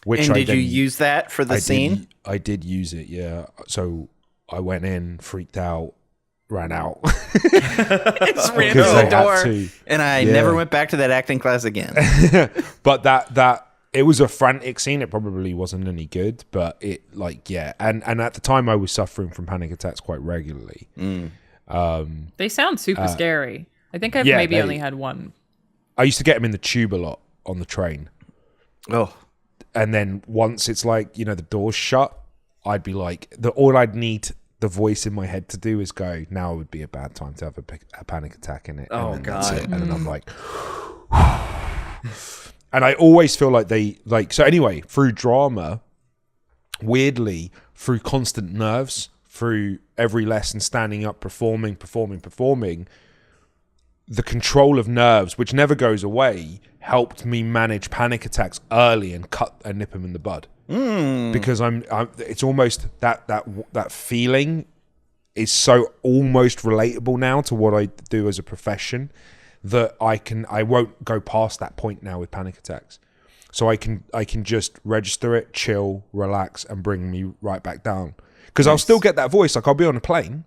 Which and did you use that for the scene? I did use it, yeah. So I went in, freaked out, ran out. Just ran Because to they the had door, to. and I Yeah. never went back to that acting class again. But that it was a frantic scene. It probably wasn't any good, but it like, yeah. And at the time I was suffering from panic attacks quite regularly. They sound super scary. I think I've yeah, maybe they- only had one. I used to get them in the tube a lot on the train. Oh, And then once it's like, the door's shut, I'd be like, all I'd need the voice in my head to do is go, now would be a bad time to have a panic attack in it. Oh, and then that's God. it. And then I'm like, and I always feel like so anyway, through drama, weirdly, through constant nerves, through every lesson, standing up, performing, the control of nerves, which never goes away, helped me manage panic attacks early and nip them in the bud. Because I'm it's almost that feeling is so almost relatable now to what I do as a profession that I won't go past that point now with panic attacks. So I can just register it, chill, relax, and bring me right back down. Because I'll still get that voice. Like I'll be on a plane,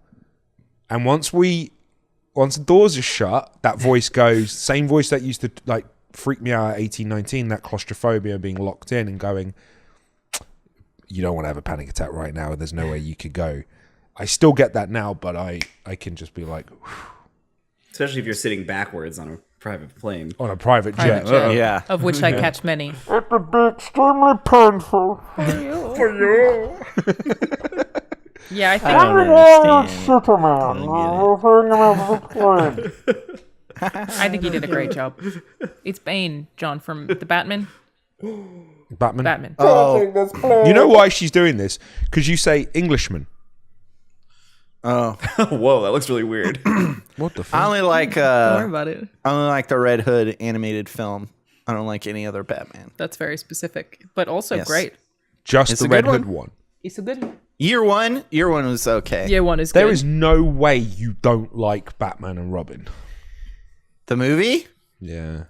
and once the doors are shut, that voice goes, same voice that used to like freak me out at 18, 19, that claustrophobia, being locked in and going, you don't want to have a panic attack right now. There's no way you could go. I still get that now, but I can just be like, Especially if you're sitting backwards on a private plane. on a private jet. Private jet. yeah. Of which I catch many. It would be extremely painful. Yeah, I think I don't understand. I think he did a great job. It's Bane, John, from the Batman. Batman. Oh, You know why she's doing this? Because you say Englishman. oh. Whoa, that looks really weird. What the I fuck? only like Don't worry about it. the Red Hood animated film. I don't like any other Batman. That's very specific, but also Yes. great. Just It's the a Red good Hood one. one. It's a good one. Year one was okay. Year one is good. There is no way you don't like Batman and Robin. The movie? Yeah.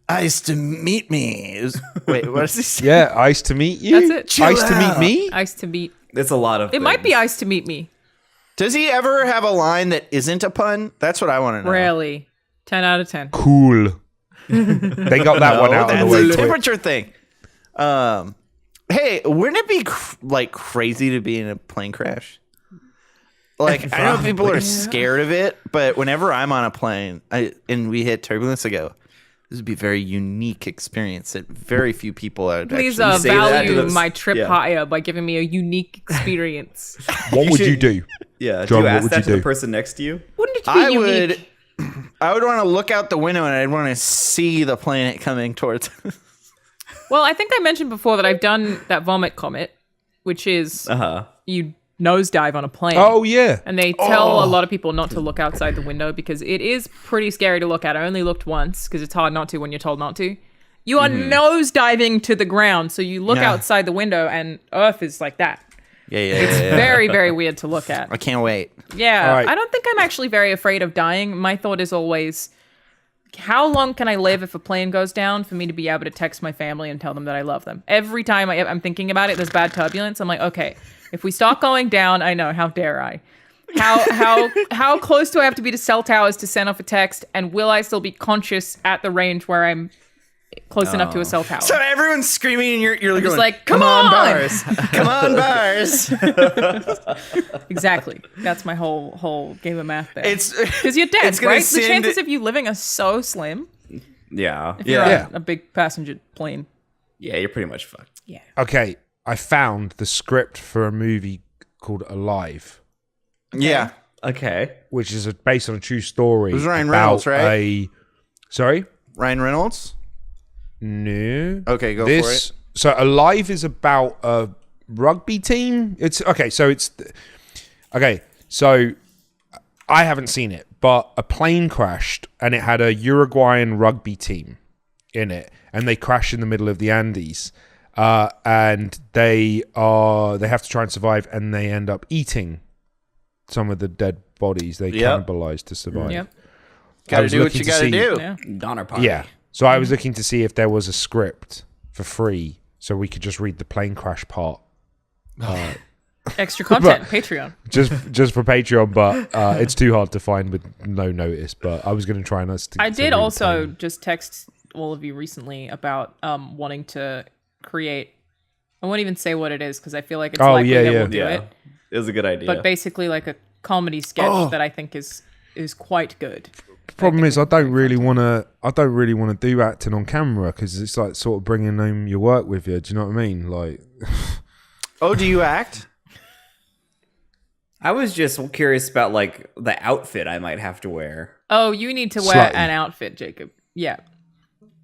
Ice to meet me. Wait, what does he say? Yeah, Ice to meet you. That's it. Chill Ice to meet out. me. Ice to meet. It's a lot of It might be things. Ice to meet me. Does he ever have a line that isn't a pun? That's what I want to know. Rarely. 10 out of 10. Cool. They got that one out of the That's way a quick. temperature thing. Hey, wouldn't it be crazy to be in a plane crash? Like, I know people are scared of it, but whenever I'm on a plane and we hit turbulence, I go, this would be a very unique experience that very few people would Please actually say that to value those- my trip yeah. higher by giving me a unique experience. What would should- you do? Yeah. John, do you what ask would that you to the do? person next to you? Wouldn't it be I unique? would want to look out the window and I'd want to see the planet coming towards us. Well, I think I mentioned before that I've done that vomit comet, which is you nosedive on a plane. Oh yeah. And they tell a lot of people not to look outside the window because it is pretty scary to look at. I only looked once because it's hard not to when you're told not to. You are nosediving to the ground, so you look Yeah. outside the window and Earth is like that. Yeah. It's very, very weird to look at. I can't wait. Yeah, All right. I don't think I'm actually very afraid of dying. My thought is always, how long can I live if a plane goes down for me to be able to text my family and tell them that I love them? Every time I'm thinking about it, there's bad turbulence. I'm like, okay, if we start going down, I know, how dare I? How close do I have to be to cell towers to send off a text? And will I still be conscious at the range where I'm close enough to a cell tower? So everyone's screaming and you're just going, like, come on! bars. Come on, bars. Exactly. That's my whole game of math there. It's Because you're dead, it's gonna right? The send- chances of you living are so slim. Yeah. If you're Yeah. on a big passenger plane. Yeah, you're pretty much fucked. Yeah. Okay, I found the script for a movie called Alive, Yeah. Okay. which is based on a true story. It was Ryan about Reynolds, right? Sorry? Ryan Reynolds? No. Okay, go for it. So Alive is about a rugby team. It's okay. So I haven't seen it, but a plane crashed and it had a Uruguayan rugby team in it, and they crash in the middle of the Andes, and they have to try and survive, and they end up eating some of the dead bodies they Yep. cannibalized to survive. Yep. I Gotta was do what looking you to gotta see- do. Yeah. Donner party. Yeah. So I was looking to see if there was a script for free, so we could just read the plane crash part, Extra content, Patreon. just for Patreon. But it's too hard to find with no notice. But I was going to try and I did also just text all of you recently about wanting to create. I won't even say what it is because I feel like it's Oh, likely yeah, that yeah. we'll do Yeah. it. It was a good idea. But basically, like a comedy sketch that I think is quite good. Problem is, I don't really want to do acting on camera because it's like sort of bringing home your work with you. Do you know what I mean? Like, Oh, do you act? I was just curious about like the outfit I might have to wear. Oh, you need to wear Slightly. an outfit, Jacob. Yeah.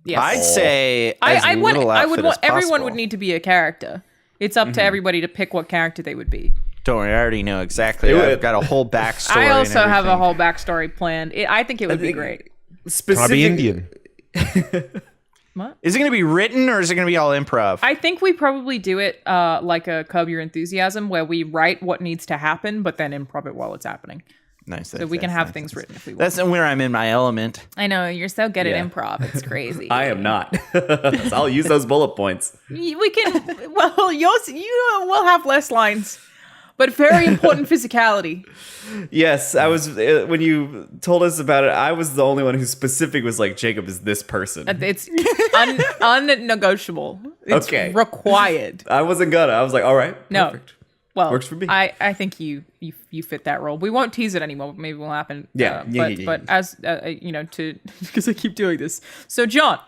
Yes. I'd say I would little I would outfit want as everyone possible. would need to be a character. It's up to everybody to pick what character they would be. Don't worry, I already know exactly. I've got a whole backstory. I also and have a everything. whole backstory planned. I think it would be great. can I Specific. be Indian? Is it going to be written or is it going to be all improv? I think we probably do it like a Curb Your Enthusiasm, where we write what needs to happen, but then improv it while it's happening. Nice. So we can have things written if we want. That's where I'm in my element. I know you're so good Yeah. at improv; it's crazy. I am not. So I'll use those bullet points. We can. Well, yours you will have less lines, but very important physicality. Yes, I was when you told us about it. I was the only one who specific was like, Jacob is this person. It's unnegotiable. It's Okay. required. I wasn't gonna. I was like, all right, No. perfect. Well, Works for me. I think you fit that role. We won't tease it anymore. But maybe it will happen. Yeah. But as you know, to because I keep doing this. So John,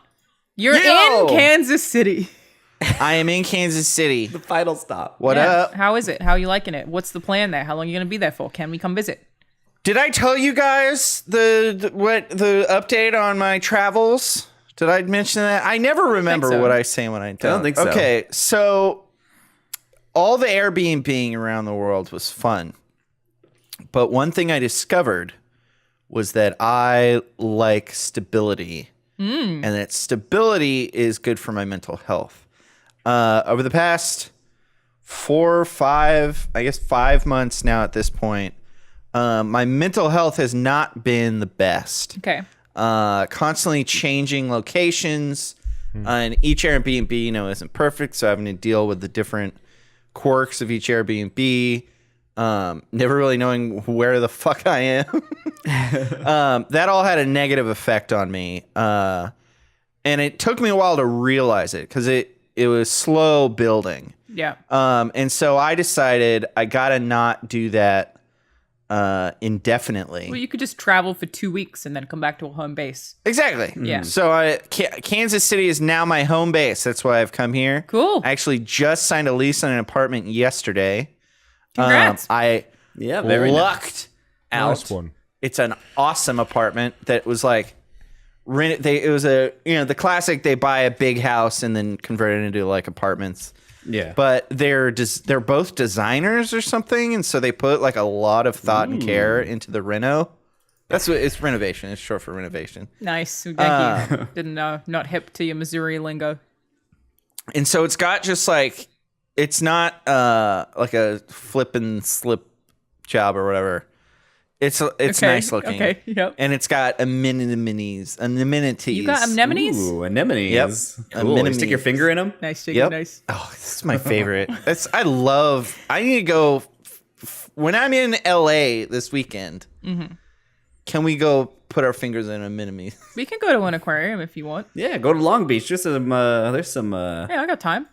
you're Yo! in Kansas City. I am in Kansas City. The final stop. What Yeah. up? How is it? How are you liking it? What's the plan there? How long are you gonna be there for? Can we come visit? Did I tell you guys the update on my travels? Did I mention that? I never remember so. what I say when I tell. don't think so. Okay, so all the Airbnb around the world was fun, but one thing I discovered was that I like stability, and that stability is good for my mental health. Over the past 5 months now at this point. My mental health has not been the best. Okay. Constantly changing locations. And each Airbnb, isn't perfect, so having to deal with the different quirks of each Airbnb. Never really knowing where the fuck I am. That all had a negative effect on me. And it took me a while to realize it because it was slow building. Yeah. And so I decided I gotta not do that indefinitely. Well, you could just travel for 2 weeks and then come back to a home base. Exactly. Yeah. So Kansas City is now my home base. That's why I've come here. Cool. I actually just signed a lease on an apartment yesterday. Congrats. I very lucked out. Nice one. It's an awesome apartment that was like it was the classic. They buy a big house and then convert it into like apartments. Yeah. But they're both designers or something, and so they put like a lot of thought and care into the reno. That's what it's renovation. It's short for renovation. Nice. Thank you. Didn't know. Not hip to your Missouri lingo. And so it's got just like it's not like a flip and slip job or whatever. It's Okay, nice looking. okay, yep. And it's got amenities. You got anemones? Ooh, anemones. Yep. Cool. You stick your finger in them? Nice, chicken, Yep. nice. Oh, this is my favorite. I need to go when I'm in LA this weekend. Mm-hmm. Can we go put our fingers in anemones? We can go to an aquarium if you want. Yeah, go to Long Beach. There's some Yeah, I got time.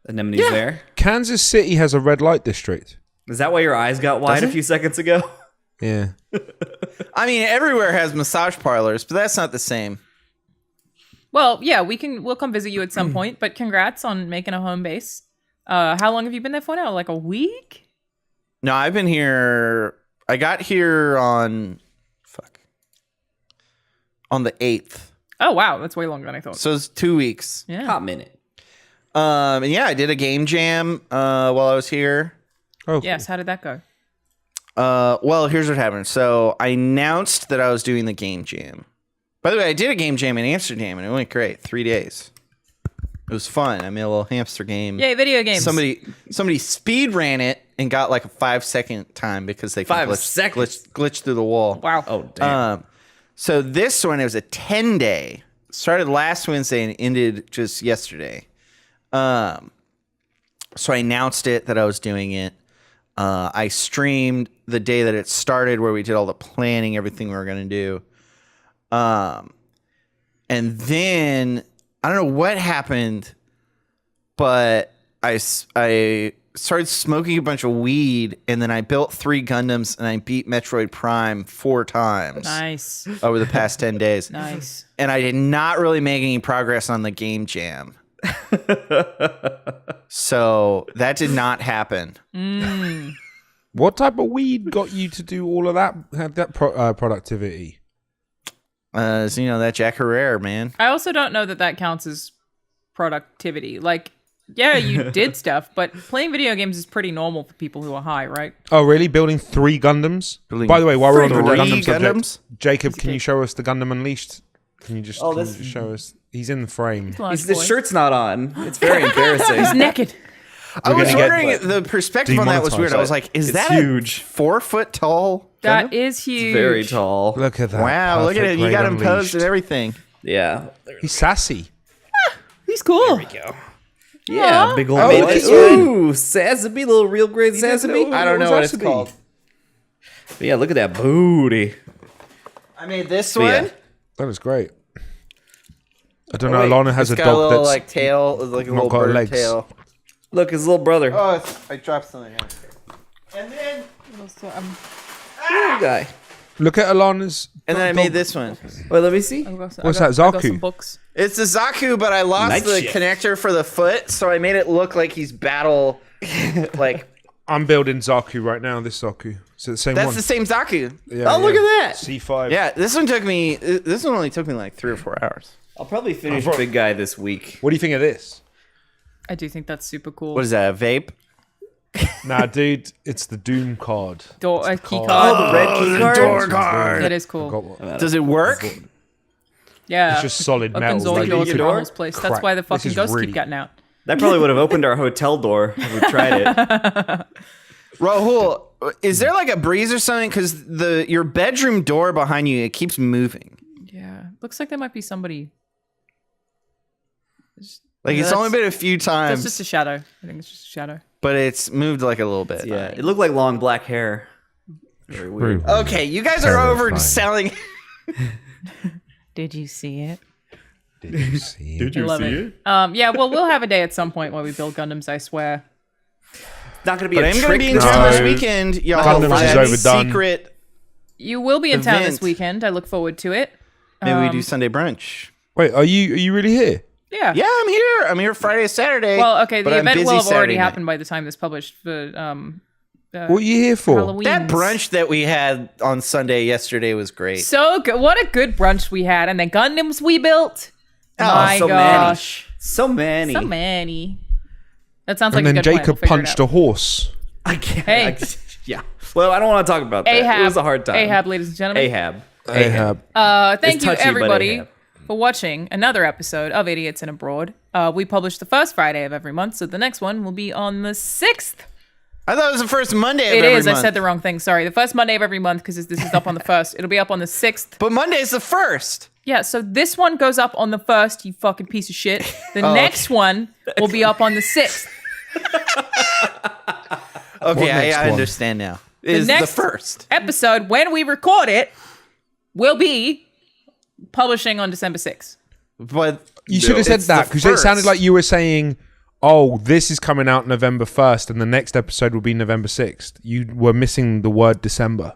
anemones there. Kansas City has a red light district. Is that why your eyes got wide a few seconds ago? Yeah. I mean, everywhere has massage parlors, but that's not the same. Well, yeah, we'll come visit you at some point, but congrats on making a home base. How long have you been there for now? Like a week? No, I've been here. I got here on the 8th. Oh, wow. That's way longer than I thought. So it's 2 weeks. Yeah. Hot minute. And yeah, I did a game jam while I was here. Oh, Yes, how did that go? Well, here's what happened. So I announced that I was doing the game jam. By the way, I did a game jam in Amsterdam, and it went great. 3 days. It was fun. I made a little hamster game. Yay, video games. Somebody speed ran it and got like a 5-second time because they 5 seconds? glitch through the wall. Wow. Oh, damn. So this one, it was a 10-day. Started last Wednesday and ended just yesterday. So I announced it that I was doing it. I streamed the day that it started where we did all the planning, everything we were going to do. And then I don't know what happened, but I started smoking a bunch of weed, and then I built 3 Gundams, and I beat Metroid Prime 4 times. Nice. Over the past 10 days. Nice. And I did not really make any progress on the game jam. So that did not happen. What type of weed got you to do all of that? Had that productivity? So, that Jack Herrera, man. I also don't know that counts as productivity. Like, yeah, you did stuff, but playing video games is pretty normal for people who are high, right? Oh, really? Building 3 Gundams? By the way, while we're on the 3 Gundam subject, Gundams? Jacob, can you show us the Gundam Unleashed? Can you just this- show us? He's in the frame. Large The boy. shirt's not on. It's very embarrassing. He's naked. I was gonna get, wondering, the perspective on that was weird. I was like, is It's that huge. a 4 foot tall That Gundam? is huge. Very tall. Look at that. Wow, look at it. Perfect You got grade him posed Unleashed. and everything. Yeah. He's sassy. He's cool. Yeah, Aw. big old Oh, baby. look at Ooh, Sesame, little real grade Sesame. I don't know what it's called. But yeah, look at that booty. I made this But one. yeah. That was great. I don't know. Wait, Alana has it's a got dog little, that's like tail, like a not little got bird legs. tail. Look, his little brother. Oh, I dropped something. And then Little guy. Look at Alana's. I made this one. Wait, let me see. What's that, I got some Zaku? books. It's the Zaku, but I lost Night the shift. connector for the foot, so I made it look like he's battle. Like I'm building Zaku right now. This Zaku. So the same that's one. the same Zaku. Yeah, Oh, look yeah. at that. C5. Yeah, this one only took me like 3 or 4 hours. I'll probably finish Big Guy this week. What do you think of this? I do think that's super cool. What is that? A vape? Nah, dude, it's the Doom card. Key card. card. Oh, the red key card. Door card. That is I cool. got one. Does it work? Yeah. It's just solid Opens metal. all like, doors you in could- Rahul's place. That's Crap. why the This fucking is ghosts really keep getting out. That probably would have opened our hotel door if we tried it. Rahul, is there like a breeze or something? Because your bedroom door behind you, it keeps moving. Yeah. Looks like there might be somebody. Like it's only been a few That's times, just a shadow. I think it's just a shadow. but it's moved like a little bit. Yeah, it looked like long black hair. Very weird. Okay, you guys are over selling. Did you see it? Did you see it? you Love it. Yeah, well, we'll have a day at some point where we build Gundams, I swear. Not going to be But a I'm going to trick. be in town this No. weekend. Y'all Gundams for is that overdone. secret. You will be in town this Event. weekend. I look forward to it. Maybe we do Sunday brunch. Wait, are you really here? Yeah. Yeah, I'm here. I'm here Friday, Saturday. Well, okay, but the I'm event busy will have already Saturday night. happened by the time this published for What are you here for? Halloween. That brunch that we had on Sunday yesterday was great. So good. What a good brunch we had. And the Gundams we built. My so gosh. So many. So many. That sounds like And a then good plan. Jacob We'll figure it punched out. a horse. I can't. Hey. Yeah. Well, I don't want to talk about that. Ahab. It was a hard time. Ahab, ladies and gentlemen. Ahab. Ahab. Thank It's you, touchy, but everybody, Ahab. for watching another episode of Idiots in Abroad. We publish the first Friday of every month, so the next one will be on the 6th. I thought it was the first Monday of It every is. month. I said the wrong thing. Sorry. The first Monday of every month, because this is up on the 1st. It'll be up on the 6th. But Monday's the first. Yeah, so this one goes up on the 1st, you fucking piece of shit. The next one will be up on the 6th. Okay, next I one? understand now. Is the next- first. Episode, when we record it, will be publishing on December 6th. But You should have said it's the that because it sounded first. like you were saying, "Oh, this is coming out November 1st, and the next episode will be November 6th." You were missing the word December.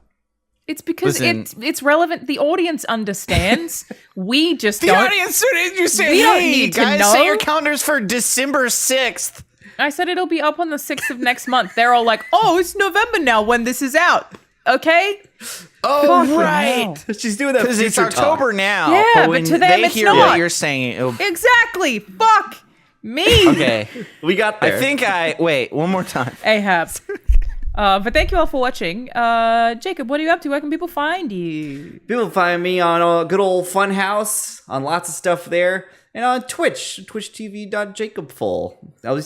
It's because Listen. it's relevant. The audience understands. We just The don't. audience, you say, We don't hey, need to guys, know. set your calendars for December 6th. I said it'll be up on the 6th of next month. They're all like, "Oh, it's November now when this is out." Okay? Oh, Fucking right. hell. She's doing that Because it's future talk. October now. Yeah, but when to them they it's hear not. what you're saying, it'll... Exactly. Fuck me. Okay. We got there. I think wait, one more time. Ahab. But thank you all for watching. Jacob, what are you up to? Where can people find you? People find me on a good old Funhouse, on lots of stuff there, and on Twitch, twitchtv.jacobfull. I'll be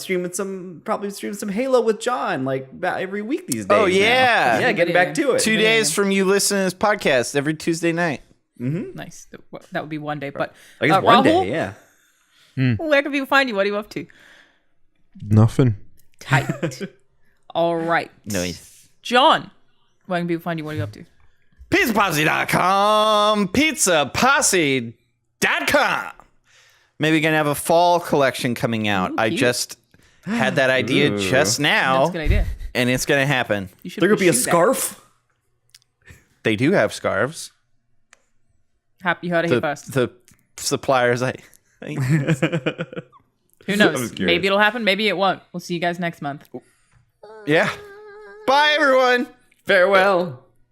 probably streaming some Halo with John, like about every week these days. Oh, yeah. now. Yeah, getting back to it. 2 days from you listening to this podcast every Tuesday night. Nice. That would be one day. But I guess one Rahul, day, yeah. where can people find you? What are you up to? Nothing. Tight. All right. Nice. John, where can people find you? What are you up to? PizzaPosse.com. PizzaPosse.com. Maybe gonna have a fall collection coming out. I cute. just had that idea just now, That's a good idea. and it's gonna happen. You should There could be a pursue that. scarf. They do have scarves. You heard it here first. The suppliers, Who was knows? curious. Maybe it'll happen. Maybe it won't. We'll see you guys next month. yeah. Bye, everyone. Farewell.